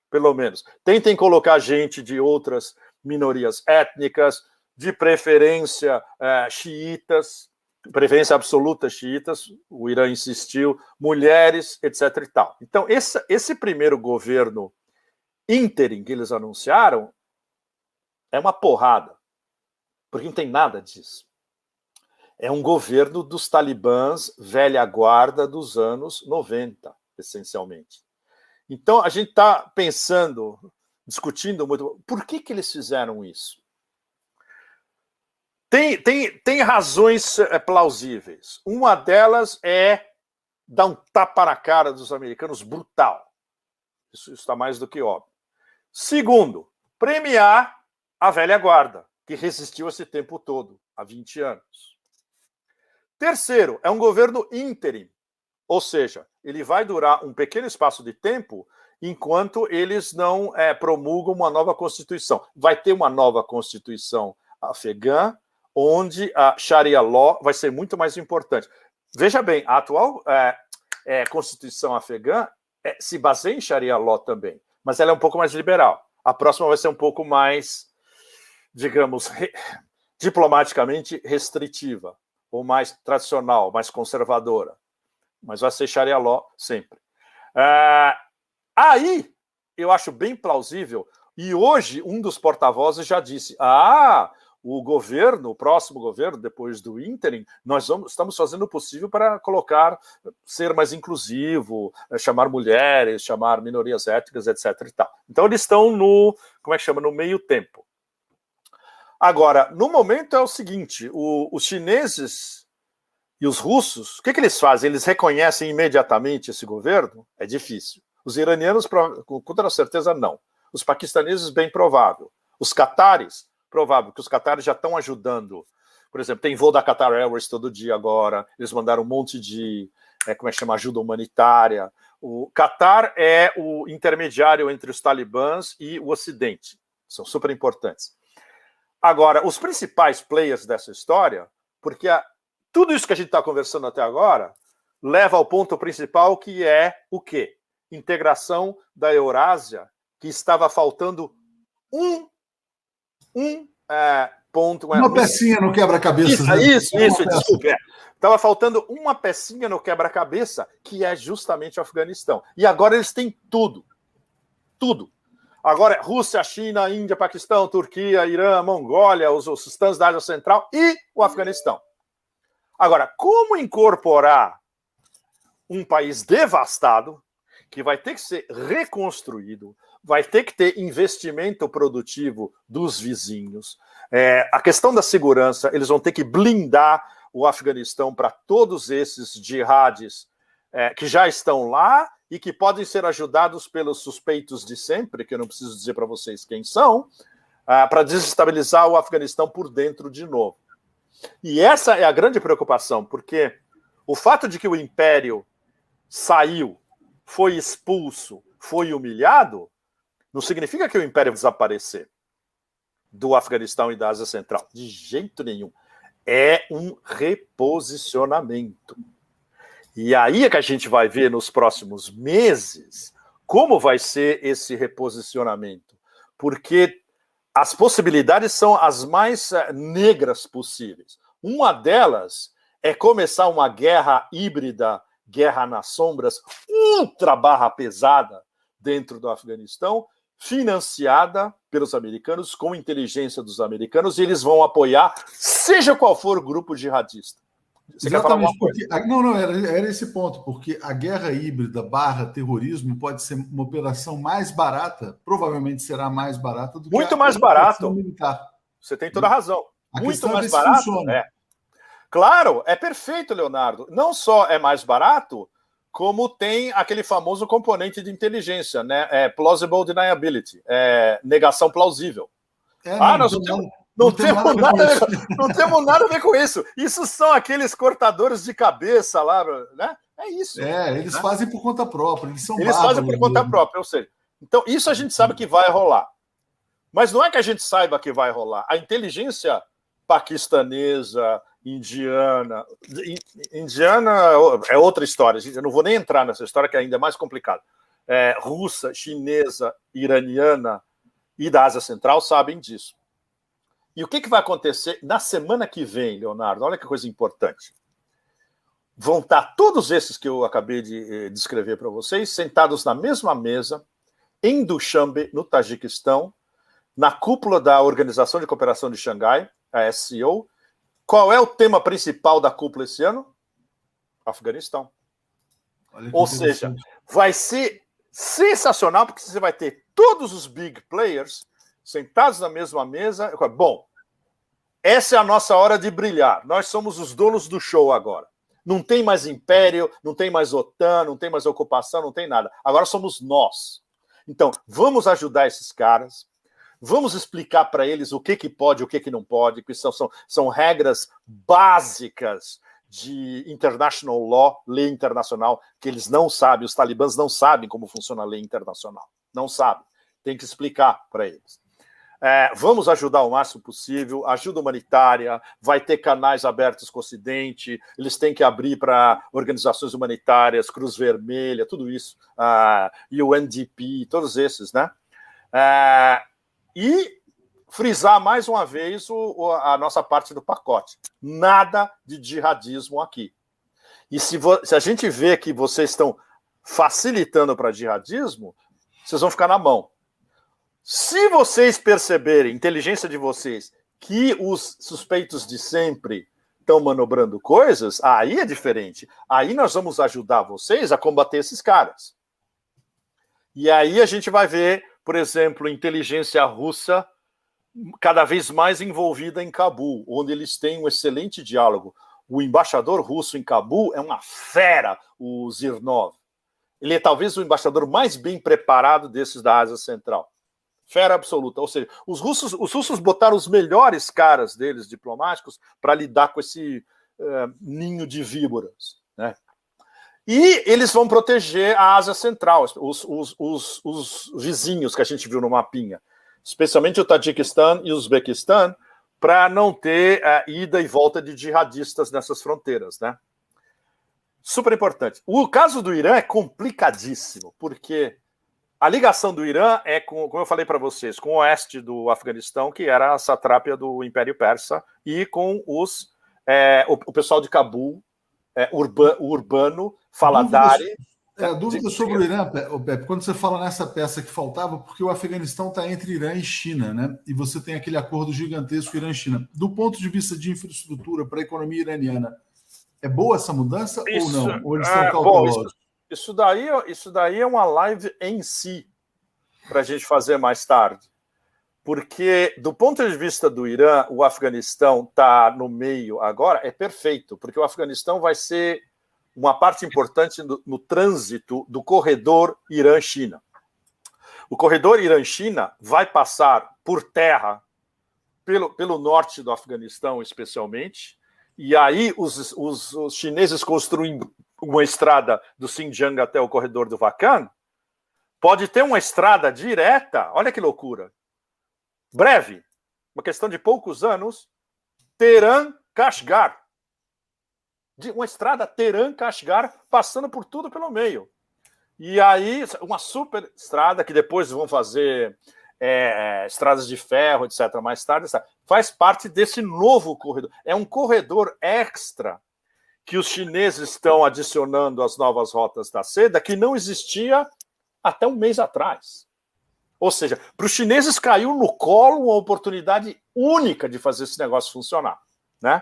pelo menos. Tentem colocar gente de outras minorias étnicas, de preferência xiitas, preferência absoluta xiitas, o Irã insistiu, mulheres, etc. e tal. Então, esse primeiro governo ínterim que eles anunciaram é uma porrada, porque não tem nada disso. É um governo dos talibãs velha guarda dos anos 90, essencialmente. Então, a gente está pensando, discutindo muito, por que eles fizeram isso? Tem razões plausíveis. Uma delas é dar um tapa na cara dos americanos brutal. Isso está mais do que óbvio. Segundo, premiar a velha guarda, que resistiu esse tempo todo, há 20 anos. Terceiro, é um governo ínterim, ou seja, ele vai durar um pequeno espaço de tempo enquanto eles não promulgam uma nova Constituição. Vai ter uma nova Constituição afegã, onde a Sharia Law vai ser muito mais importante. Veja bem, a atual Constituição afegã se baseia em Sharia Law também, mas ela é um pouco mais liberal. A próxima vai ser um pouco mais, digamos, diplomaticamente restritiva, ou mais tradicional, mais conservadora. Mas vai ser Sharia Law sempre. Aí, eu acho bem plausível, e hoje um dos porta-vozes já disse, o governo, o próximo governo, depois do ínterim, estamos fazendo o possível para ser mais inclusivo, chamar mulheres, chamar minorias étnicas, etc. e tal. Então, eles estão no meio tempo. Agora, no momento é o seguinte, os chineses e os russos, o que eles fazem? Eles reconhecem imediatamente esse governo? É difícil. Os iranianos, com toda certeza, não. Os paquistaneses, bem provável. Os catares, provável, que os catares já estão ajudando. Por exemplo, tem voo da Qatar Airways todo dia agora, eles mandaram um monte de, ajuda humanitária. O Qatar é o intermediário entre os talibãs e o Ocidente. São super importantes. Agora, os principais players dessa história, porque tudo isso que a gente está conversando até agora leva ao ponto principal, que é o quê? Integração da Eurásia, que estava faltando um ponto. Uma pecinha no quebra-cabeça. Isso, desculpe. Estava faltando uma pecinha no quebra-cabeça, que é justamente o Afeganistão. E agora eles têm tudo. Tudo. Agora, Rússia, China, Índia, Paquistão, Turquia, Irã, Mongólia, os estados da Ásia Central e o Afeganistão. Agora, como incorporar um país devastado, que vai ter que ser reconstruído, vai ter que ter investimento produtivo dos vizinhos. A questão da segurança, eles vão ter que blindar o Afeganistão para todos esses jihadis que já estão lá e que podem ser ajudados pelos suspeitos de sempre, que eu não preciso dizer para vocês quem são, para desestabilizar o Afeganistão por dentro de novo. E essa é a grande preocupação, porque o fato de que o Império saiu, foi expulso, foi humilhado, não significa que o Império vai desaparecer do Afeganistão e da Ásia Central. De jeito nenhum. É um reposicionamento. E aí é que a gente vai ver nos próximos meses como vai ser esse reposicionamento. Porque as possibilidades são as mais negras possíveis. Uma delas é começar uma guerra híbrida, guerra nas sombras, ultra barra pesada dentro do Afeganistão, financiada pelos americanos, com inteligência dos americanos, e eles vão apoiar, seja qual for o grupo jihadista. Você exatamente, porque era esse ponto, porque a guerra híbrida / terrorismo pode ser uma operação mais barata, provavelmente será mais barata do que muito mais barato militar. Você tem toda a razão. A muito mais barato. Claro, é perfeito, Leonardo. Não só é mais barato, como tem aquele famoso componente de inteligência, né? Plausible deniability, negação plausível. Não temos nada a ver com isso. Isso são aqueles cortadores de cabeça lá, né? É isso. Eles fazem por conta própria. Eles fazem por conta própria, ou seja. Então, isso a gente sabe que vai rolar. Mas não é que a gente saiba que vai rolar. A inteligência paquistanesa, indiana é outra história. Eu não vou nem entrar nessa história, que é ainda mais complicada. Russa, chinesa, iraniana e da Ásia Central sabem disso. E o que vai acontecer na semana que vem, Leonardo? Olha que coisa importante. Vão estar todos esses que eu acabei de descrever para vocês, sentados na mesma mesa, em Dushanbe, no Tajiquistão, na cúpula da Organização de Cooperação de Xangai, a SCO. Qual é o tema principal da cúpula esse ano? Afeganistão. Ou seja, vai ser sensacional, porque você vai ter todos os big players sentados na mesma mesa. Bom, essa é a nossa hora de brilhar. Nós somos os donos do show agora. Não tem mais império, não tem mais OTAN, não tem mais ocupação, não tem nada. Agora somos nós. Então, vamos ajudar esses caras, vamos explicar para eles o que pode e o que não pode, que são regras básicas de international law, lei internacional, que eles não sabem, os talibãs não sabem como funciona a lei internacional. Não sabem. Tem que explicar para eles. Vamos ajudar o máximo possível, ajuda humanitária, vai ter canais abertos com o Ocidente, eles têm que abrir para organizações humanitárias, Cruz Vermelha, tudo isso, UNDP, todos esses, né? E frisar mais uma vez a nossa parte do pacote. Nada de jihadismo aqui. E se a gente vê que vocês estão facilitando para jihadismo, vocês vão ficar na mão. Se vocês perceberem, inteligência de vocês, que os suspeitos de sempre estão manobrando coisas, aí é diferente. Aí nós vamos ajudar vocês a combater esses caras. E aí a gente vai ver, por exemplo, inteligência russa cada vez mais envolvida em Cabul, onde eles têm um excelente diálogo. O embaixador russo em Cabul é uma fera, o Zirnov. Ele é talvez o embaixador mais bem preparado desses da Ásia Central. Fera absoluta. Ou seja, os russos botaram os melhores caras deles, diplomáticos, para lidar com esse ninho de víboras, né? E eles vão proteger a Ásia Central, os vizinhos que a gente viu no mapinha, especialmente o Tajiquistão e o Uzbequistão, para não ter ida e volta de jihadistas nessas fronteiras, né? Super importante. O caso do Irã é complicadíssimo, porque a ligação do Irã é, como eu falei para vocês, com o oeste do Afeganistão, que era a satrápia do Império Persa, e com o pessoal de Cabul, Urbano, Faladari. Dúvida sobre o Irã, Pepe, quando você fala nessa peça que faltava, porque o Afeganistão está entre Irã e China, né? E você tem aquele acordo gigantesco Irã-China. Do ponto de vista de infraestrutura para a economia iraniana, é boa essa mudança ou não? Ou eles estão cautelosos? Isso daí é uma live em si, para a gente fazer mais tarde. Porque, do ponto de vista do Irã, o Afeganistão está no meio agora, é perfeito, porque o Afeganistão vai ser uma parte importante no trânsito do corredor Irã-China. O corredor Irã-China vai passar por terra, pelo norte do Afeganistão, especialmente, e aí os chineses construem uma estrada do Xinjiang até o corredor do Wakhan. Pode ter uma estrada direta, olha que loucura, breve, uma questão de poucos anos, Teherã-Kashgar. Uma estrada Teherã-Kashgar passando por tudo pelo meio. E aí, uma super estrada que depois vão fazer estradas de ferro, etc. Mais tarde, faz parte desse novo corredor. É um corredor extra que os chineses estão adicionando às novas rotas da seda, que não existia até um mês atrás. Ou seja, para os chineses caiu no colo uma oportunidade única de fazer esse negócio funcionar, né?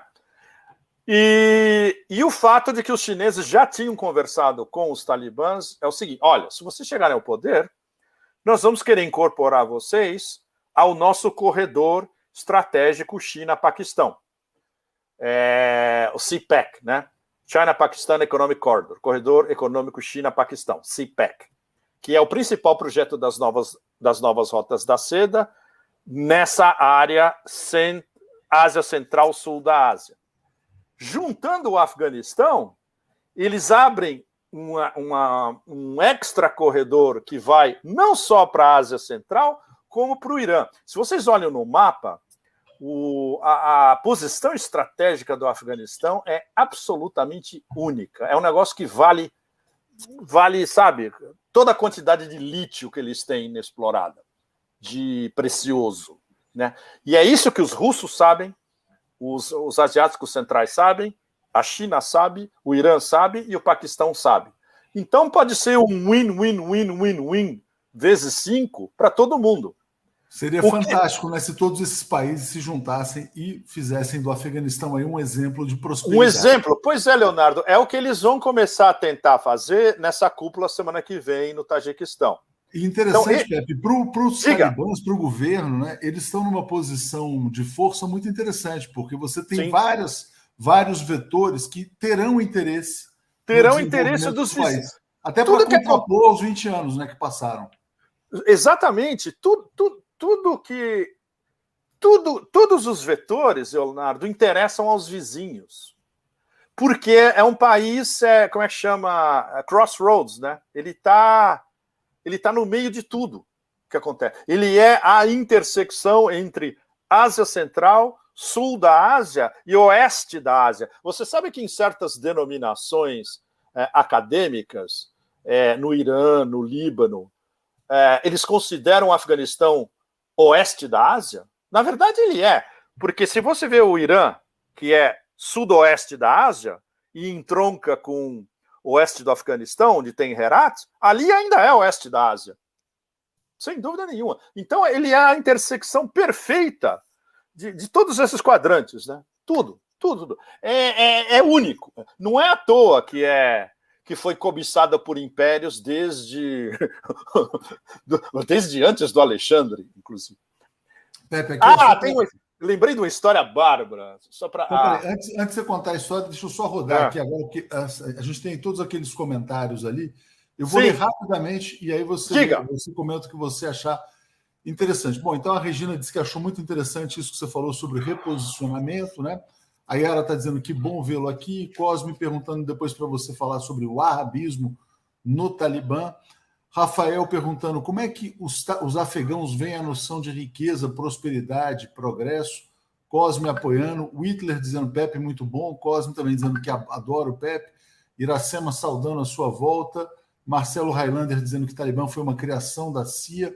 E o fato de que os chineses já tinham conversado com os talibãs é o seguinte: olha, se vocês chegarem ao poder, nós vamos querer incorporar vocês ao nosso corredor estratégico China-Paquistão, o CPEC, né? China-Pakistan Economic Corridor, Corredor Econômico China-Paquistão, CPEC, que é o principal projeto das novas rotas da seda, nessa área Ásia Central, sul da Ásia. Juntando o Afeganistão, eles abrem um extra corredor que vai não só para a Ásia Central, como para o Irã. Se vocês olham no mapa, a posição estratégica do Afeganistão é absolutamente única. É um negócio que vale, sabe, toda a quantidade de lítio que eles têm inexplorada, de precioso, né? E é isso que os russos sabem, os asiáticos centrais sabem, a China sabe, o Irã sabe e o Paquistão sabe. Então pode ser um win-win-win-win-win vezes 5 para todo mundo. Seria fantástico, né, se todos esses países se juntassem e fizessem do Afeganistão aí um exemplo de prosperidade. Um exemplo? Pois é, Leonardo, é o que eles vão começar a tentar fazer nessa cúpula semana que vem no Tajiquistão. E interessante, então, Pepe, para os talibãs, para o governo, né, eles estão numa posição de força muito interessante, porque você tem vários vetores que terão interesse dos países. Até para contrapor os 20 anos, né, que passaram. Exatamente. Todos os vetores, Leonardo, interessam aos vizinhos. Porque é um país, como é que chama? Crossroads, né? Ele tá no meio de tudo que acontece. Ele é a intersecção entre Ásia Central, sul da Ásia e oeste da Ásia. Você sabe que em certas denominações acadêmicas, no Irã, no Líbano, eles consideram o Afeganistão oeste da Ásia? Na verdade, ele é. Porque se você vê o Irã, que é sudoeste da Ásia, e entronca com o oeste do Afeganistão, onde tem Herat, ali ainda é oeste da Ásia. Sem dúvida nenhuma. Então, ele é a intersecção perfeita de todos esses quadrantes, né? Tudo. É único. Não é à toa que foi cobiçada por impérios desde antes do Alexandre, inclusive. Pepe, lembrei de uma história bárbara. Só para antes de você contar a história, deixa eu só rodar aqui agora, porque a gente tem todos aqueles comentários ali. Eu vou ler rapidamente e aí você comenta o que você achar interessante. Bom, então a Regina disse que achou muito interessante isso que você falou sobre reposicionamento, né? A Yara está dizendo que bom vê-lo aqui. Cosme perguntando depois para você falar sobre o wahhabismo no Talibã. Rafael perguntando como é que os afegãos veem a noção de riqueza, prosperidade, progresso. Cosme apoiando. Whitler dizendo Pepe muito bom. Cosme também dizendo que adora o Pepe. Iracema saudando a sua volta. Marcelo Highlander dizendo que Talibã foi uma criação da CIA.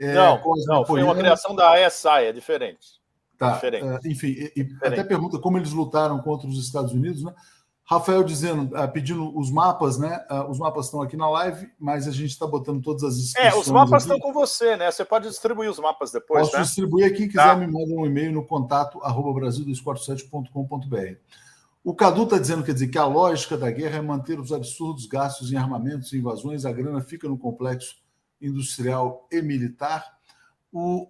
Não, foi uma criação da ISI, é diferente. Tá. Enfim, até pergunta como eles lutaram contra os Estados Unidos, né? Rafael dizendo, pedindo os mapas, né? Os mapas estão aqui na live, mas a gente está botando todas as inscrições. Os mapas aqui. Estão com você, né? Você pode distribuir os mapas depois, Posso distribuir aqui, quiser me manda um e-mail no contato@brasil247.com.br. O Cadu está dizendo, quer dizer, que a lógica da guerra é manter os absurdos gastos em armamentos e invasões, a grana fica no complexo industrial e militar. O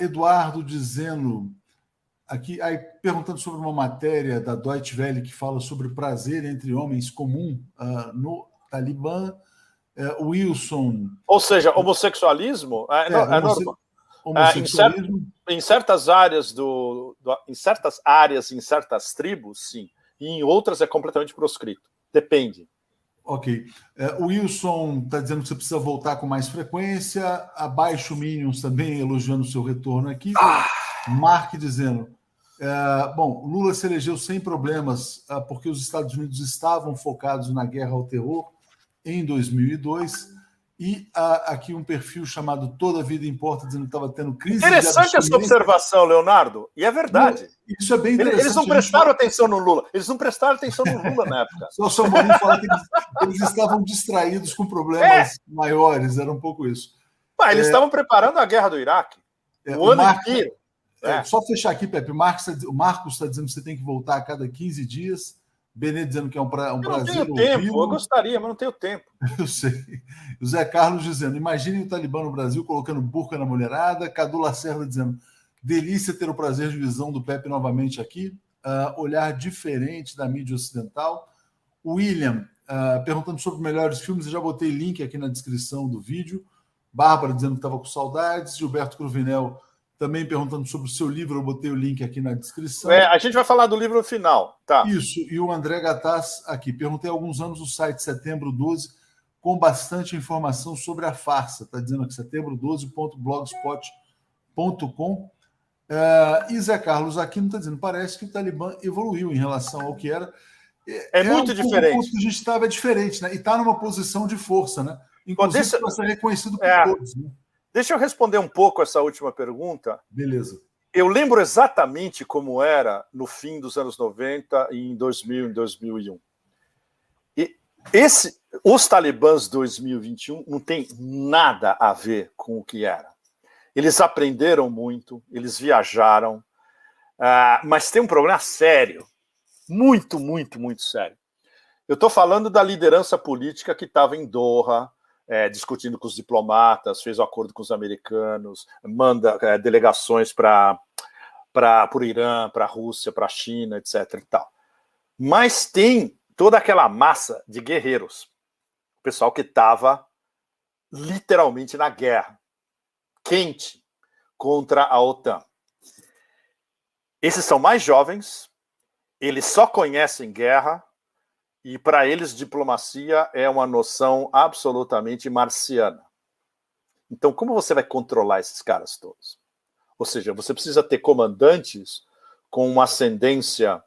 Eduardo dizendo aqui, perguntando sobre uma matéria da Deutsche Welle que fala sobre prazer entre homens comum no Talibã. Wilson. Ou seja, homossexualismo normal. Homossexualismo. Em certas áreas em certas tribos, sim. E em outras é completamente proscrito. Depende. Ok. O Wilson está dizendo que você precisa voltar com mais frequência. Abaixo Minions também elogiando o seu retorno aqui. Mark dizendo... bom, Lula se elegeu sem problemas porque os Estados Unidos estavam focados na guerra ao terror em 2002. E aqui um perfil chamado Toda a Vida Importa, dizendo que estava tendo crise. Interessante essa observação, Leonardo. E é verdade. Isso é bem interessante. Eles não prestaram atenção no Lula. Eles não prestaram atenção no Lula na época. O Samuel fala que eles estavam distraídos com problemas maiores. Era um pouco isso. Eles estavam preparando a guerra do Iraque. O ano inteiro. Só fechar aqui, Pepe. O Marcos está dizendo que você tem que voltar a cada 15 dias. Benê dizendo que é um prazer. Eu não tenho tempo, eu gostaria, mas não tenho tempo. Eu sei. O Zé Carlos dizendo: imagine o Talibã no Brasil colocando burca na mulherada. Cadu Lacerda dizendo: delícia ter o prazer de visão do Pepe novamente aqui. Olhar diferente da mídia ocidental. William perguntando sobre melhores filmes. Eu já botei link aqui na descrição do vídeo. Bárbara dizendo que estava com saudades. Gilberto Cruvinel também perguntando sobre o seu livro, eu botei o link aqui na descrição. A gente vai falar do livro no final, tá? Isso, e o André Gattas aqui, perguntei há alguns anos no site Setembro 12, com bastante informação sobre a farsa, está dizendo aqui, setembro12.blogspot.com. E Zé Carlos Aquino está dizendo, parece que o Talibã evoluiu em relação ao que era. É muito diferente. O que a gente estava diferente, né? E está numa posição de força, né? Inclusive para ser reconhecido por todos. Né? Deixa eu responder um pouco essa última pergunta. Beleza. Eu lembro exatamente como era no fim dos anos 90 e em 2000, em 2001. E os talibãs 2021 não tem nada a ver com o que era. Eles aprenderam muito, eles viajaram, mas tem um problema sério, muito, muito, muito sério. Eu estou falando da liderança política que estava em Doha, discutindo com os diplomatas, fez um acordo com os americanos, manda delegações para o Irã, para a Rússia, para a China, etc. E tal. Mas tem toda aquela massa de guerreiros, o pessoal que estava literalmente na guerra, quente, contra a OTAN. Esses são mais jovens, eles só conhecem guerra, e para eles diplomacia é uma noção absolutamente marciana. Então, como você vai controlar esses caras todos? Ou seja, você precisa ter comandantes com uma ascendência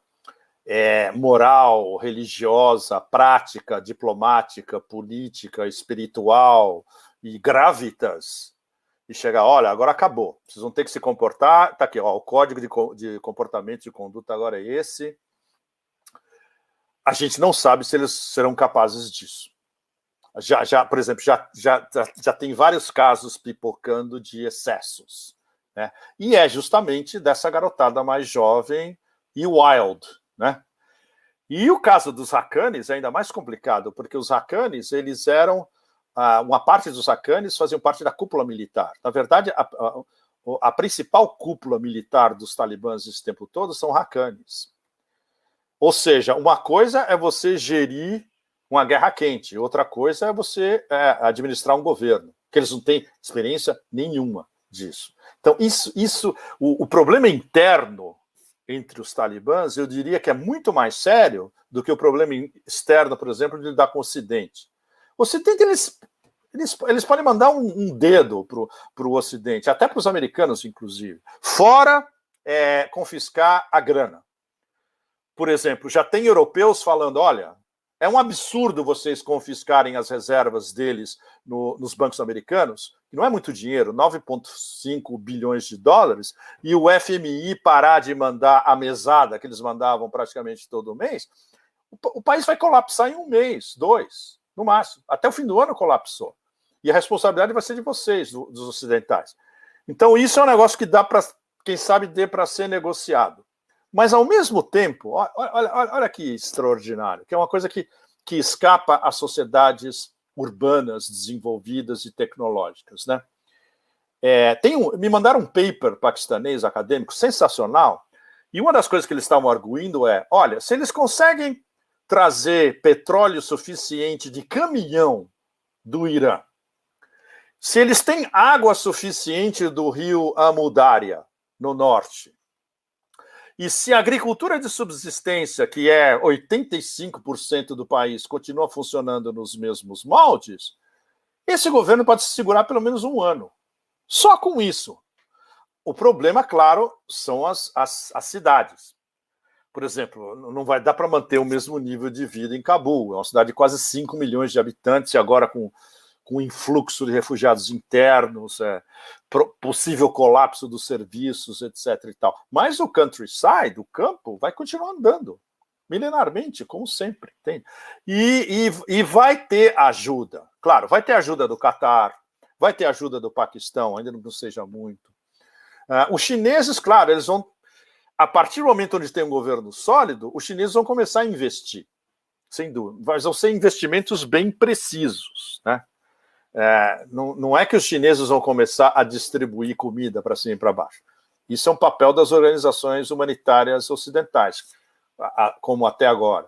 moral, religiosa, prática, diplomática, política, espiritual e gravitas, e chegar, olha, agora acabou, vocês vão ter que se comportar, tá aqui, ó, o código de comportamento e de conduta agora é esse. A gente não sabe se eles serão capazes disso. Por exemplo, já tem vários casos pipocando de excessos, né? E é justamente dessa garotada mais jovem e wild, né? E o caso dos Haqqanis é ainda mais complicado, porque os Haqqanis, eles eram... uma parte dos Haqqanis faziam parte da cúpula militar. Na verdade, a principal cúpula militar dos talibãs esse tempo todo são Haqqanis. Ou seja, uma coisa é você gerir uma guerra quente, outra coisa é você administrar um governo, que eles não têm experiência nenhuma disso. Então, o problema interno entre os talibãs, eu diria que é muito mais sério do que o problema externo, por exemplo, de lidar com o Ocidente. O Ocidente, eles podem mandar um dedo para o Ocidente, até para os americanos, inclusive, fora confiscar a grana. Por exemplo, já tem europeus falando, olha, é um absurdo vocês confiscarem as reservas deles nos bancos americanos, que não é muito dinheiro, 9,5 bilhões de dólares, e o FMI parar de mandar a mesada que eles mandavam praticamente todo mês, o país vai colapsar em um mês, 2, no máximo. Até o fim do ano colapsou. E a responsabilidade vai ser de vocês, dos ocidentais. Então, isso é um negócio que dá para, quem sabe, dê para ser negociado. Mas, ao mesmo tempo, olha que extraordinário, que é uma coisa que escapa às sociedades urbanas desenvolvidas e tecnológicas, né? Me mandaram um paper paquistanês acadêmico sensacional, e uma das coisas que eles estavam arguindo olha, se eles conseguem trazer petróleo suficiente de caminhão do Irã, se eles têm água suficiente do rio Amu Darya, no norte, e se a agricultura de subsistência, que é 85% do país, continua funcionando nos mesmos moldes, esse governo pode se segurar pelo menos um ano. Só com isso. O problema, claro, são as cidades. Por exemplo, não vai dar para manter o mesmo nível de vida em Cabul. É uma cidade de quase 5 milhões de habitantes, e agora com influxo de refugiados internos, possível colapso dos serviços, etc. e tal. Mas o countryside, o campo, vai continuar andando, milenarmente, como sempre. Entende? E vai ter ajuda. Claro, vai ter ajuda do Catar, vai ter ajuda do Paquistão, ainda não seja muito. Os chineses, claro, eles vão... A partir do momento onde tem um governo sólido, os chineses vão começar a investir, sem dúvida. Mas vão ser investimentos bem precisos, né? Não é que os chineses vão começar a distribuir comida para cima e para baixo. Isso é um papel das organizações humanitárias ocidentais, como até agora.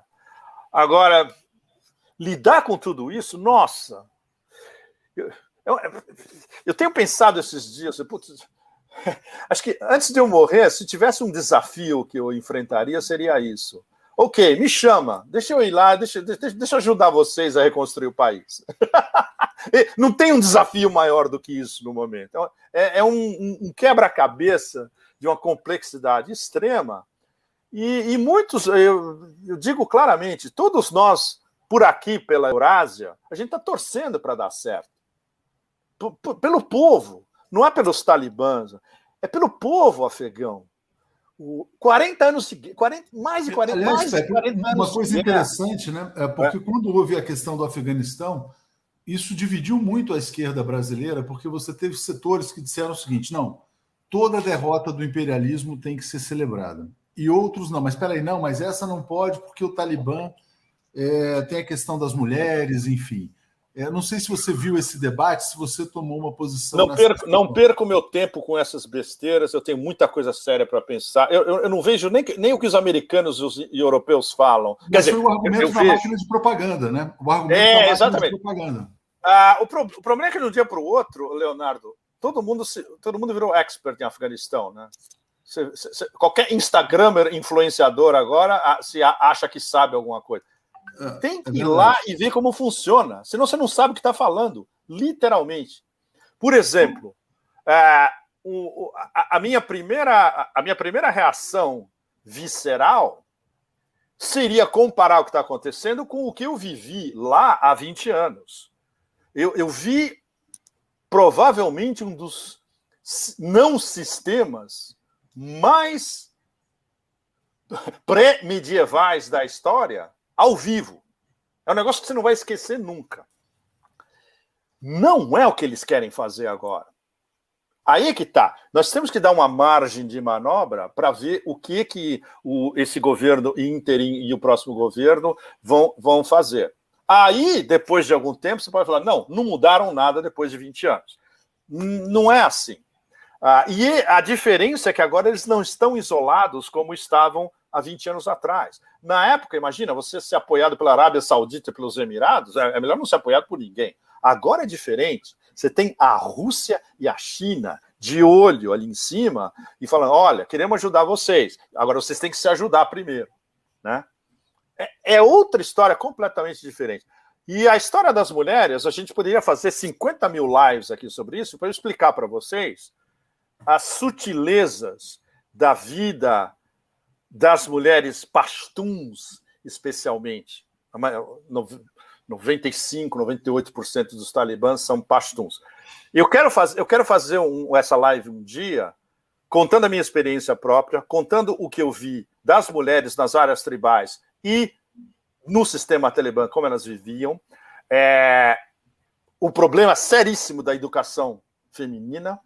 Agora, lidar com tudo isso, nossa... Eu tenho pensado esses dias, putz, Acho que antes de eu morrer, se tivesse um desafio que eu enfrentaria, seria isso. Ok, me chama, deixa eu ir lá, deixa eu ajudar vocês a reconstruir o país. Não tem um desafio maior do que isso no momento. Então, é um quebra-cabeça de uma complexidade extrema. E muitos, eu digo claramente, todos nós, por aqui, pela Eurásia, a gente está torcendo para dar certo. Pelo povo, não é pelos talibãs, é pelo povo afegão. 40 anos seguidos, mais de 40, Aliás, mais de 40 Pepe, anos. uma coisa interessante, né? Porque quando houve a questão do Afeganistão, isso dividiu muito a esquerda brasileira, porque você teve setores que disseram o seguinte: não, toda derrota do imperialismo tem que ser celebrada. E outros não, mas espera aí, não, mas essa não pode porque o Talibã tem a questão das mulheres, enfim. Não sei se você viu esse debate, se você tomou uma posição... Não perco o meu tempo com essas besteiras, eu tenho muita coisa séria para pensar. Eu não vejo nem o que os americanos e os europeus falam. Quer dizer, foi o argumento da máquina de propaganda, né? O argumento da máquina exatamente. de propaganda. O problema é que de um dia para o outro, Leonardo, todo mundo virou expert em Afeganistão, né? Qualquer Instagramer influenciador agora se acha que sabe alguma coisa. Tem que ir lá e ver como funciona, senão você não sabe o que está falando, literalmente. Por exemplo, a minha primeira reação visceral seria comparar o que está acontecendo com o que eu vivi lá há 20 anos. Eu vi provavelmente um dos não sistemas mais pré-medievais da história ao vivo. É um negócio que você não vai esquecer nunca. Não é o que eles querem fazer agora. Aí é que tá. Nós temos que dar uma margem de manobra para ver o que esse governo ínterim e o próximo governo vão fazer. Aí, depois de algum tempo, você pode falar, não mudaram nada depois de 20 anos. Não é assim. E a diferença é que agora eles não estão isolados como estavam há 20 anos atrás. Na época, imagina, você ser apoiado pela Arábia Saudita e pelos Emirados, é melhor não ser apoiado por ninguém. Agora é diferente. Você tem a Rússia e a China de olho ali em cima e falando, olha, queremos ajudar vocês. Agora vocês têm que se ajudar primeiro. Né? É outra história completamente diferente. E a história das mulheres, a gente poderia fazer 50 mil lives aqui sobre isso para eu explicar para vocês as sutilezas da vida das mulheres pastuns, especialmente. 95, 98% dos talibãs são pastuns. Eu quero fazer essa live um dia, contando a minha experiência própria, contando o que eu vi das mulheres nas áreas tribais e no sistema talibã, como elas viviam, o problema seríssimo da educação feminina,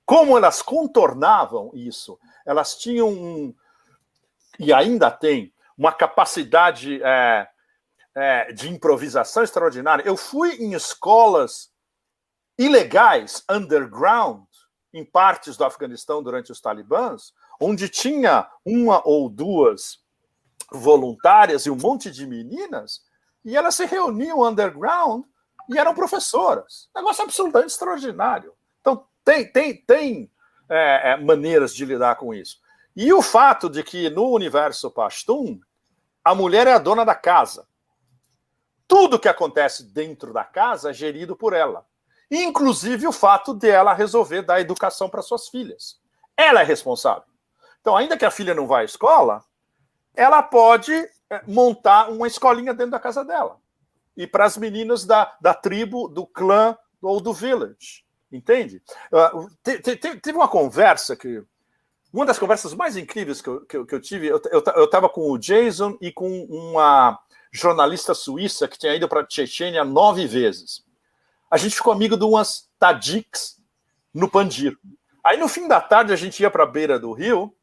como elas contornavam isso. Elas tinham e ainda tem uma capacidade de improvisação extraordinária. Eu fui em escolas ilegais, underground, em partes do Afeganistão durante os talibãs, onde tinha uma ou duas voluntárias e um monte de meninas, e elas se reuniam underground e eram professoras. Negócio absolutamente extraordinário. Então, tem maneiras de lidar com isso. E o fato de que no universo pashtun, a mulher é a dona da casa. Tudo que acontece dentro da casa é gerido por ela. Inclusive o fato de ela resolver dar educação para suas filhas. Ela é responsável. Então, ainda que a filha não vá à escola, ela pode montar uma escolinha dentro da casa dela. E para as meninas da tribo, do clã ou do village. Entende? Teve uma conversa que... Uma das conversas mais incríveis que eu tive, eu estava com o Jason e com uma jornalista suíça que tinha ido para a Chechênia 9 vezes. A gente ficou amigo de umas tadiks no Panjir. Aí, no fim da tarde, a gente ia para a beira do rio,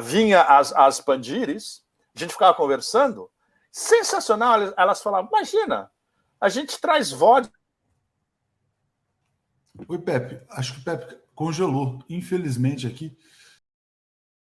vinha as Panjires, a gente ficava conversando. Sensacional, elas falavam, imagina, a gente traz vodka. Oi, Pepe. Acho que o Pepe congelou, infelizmente, aqui.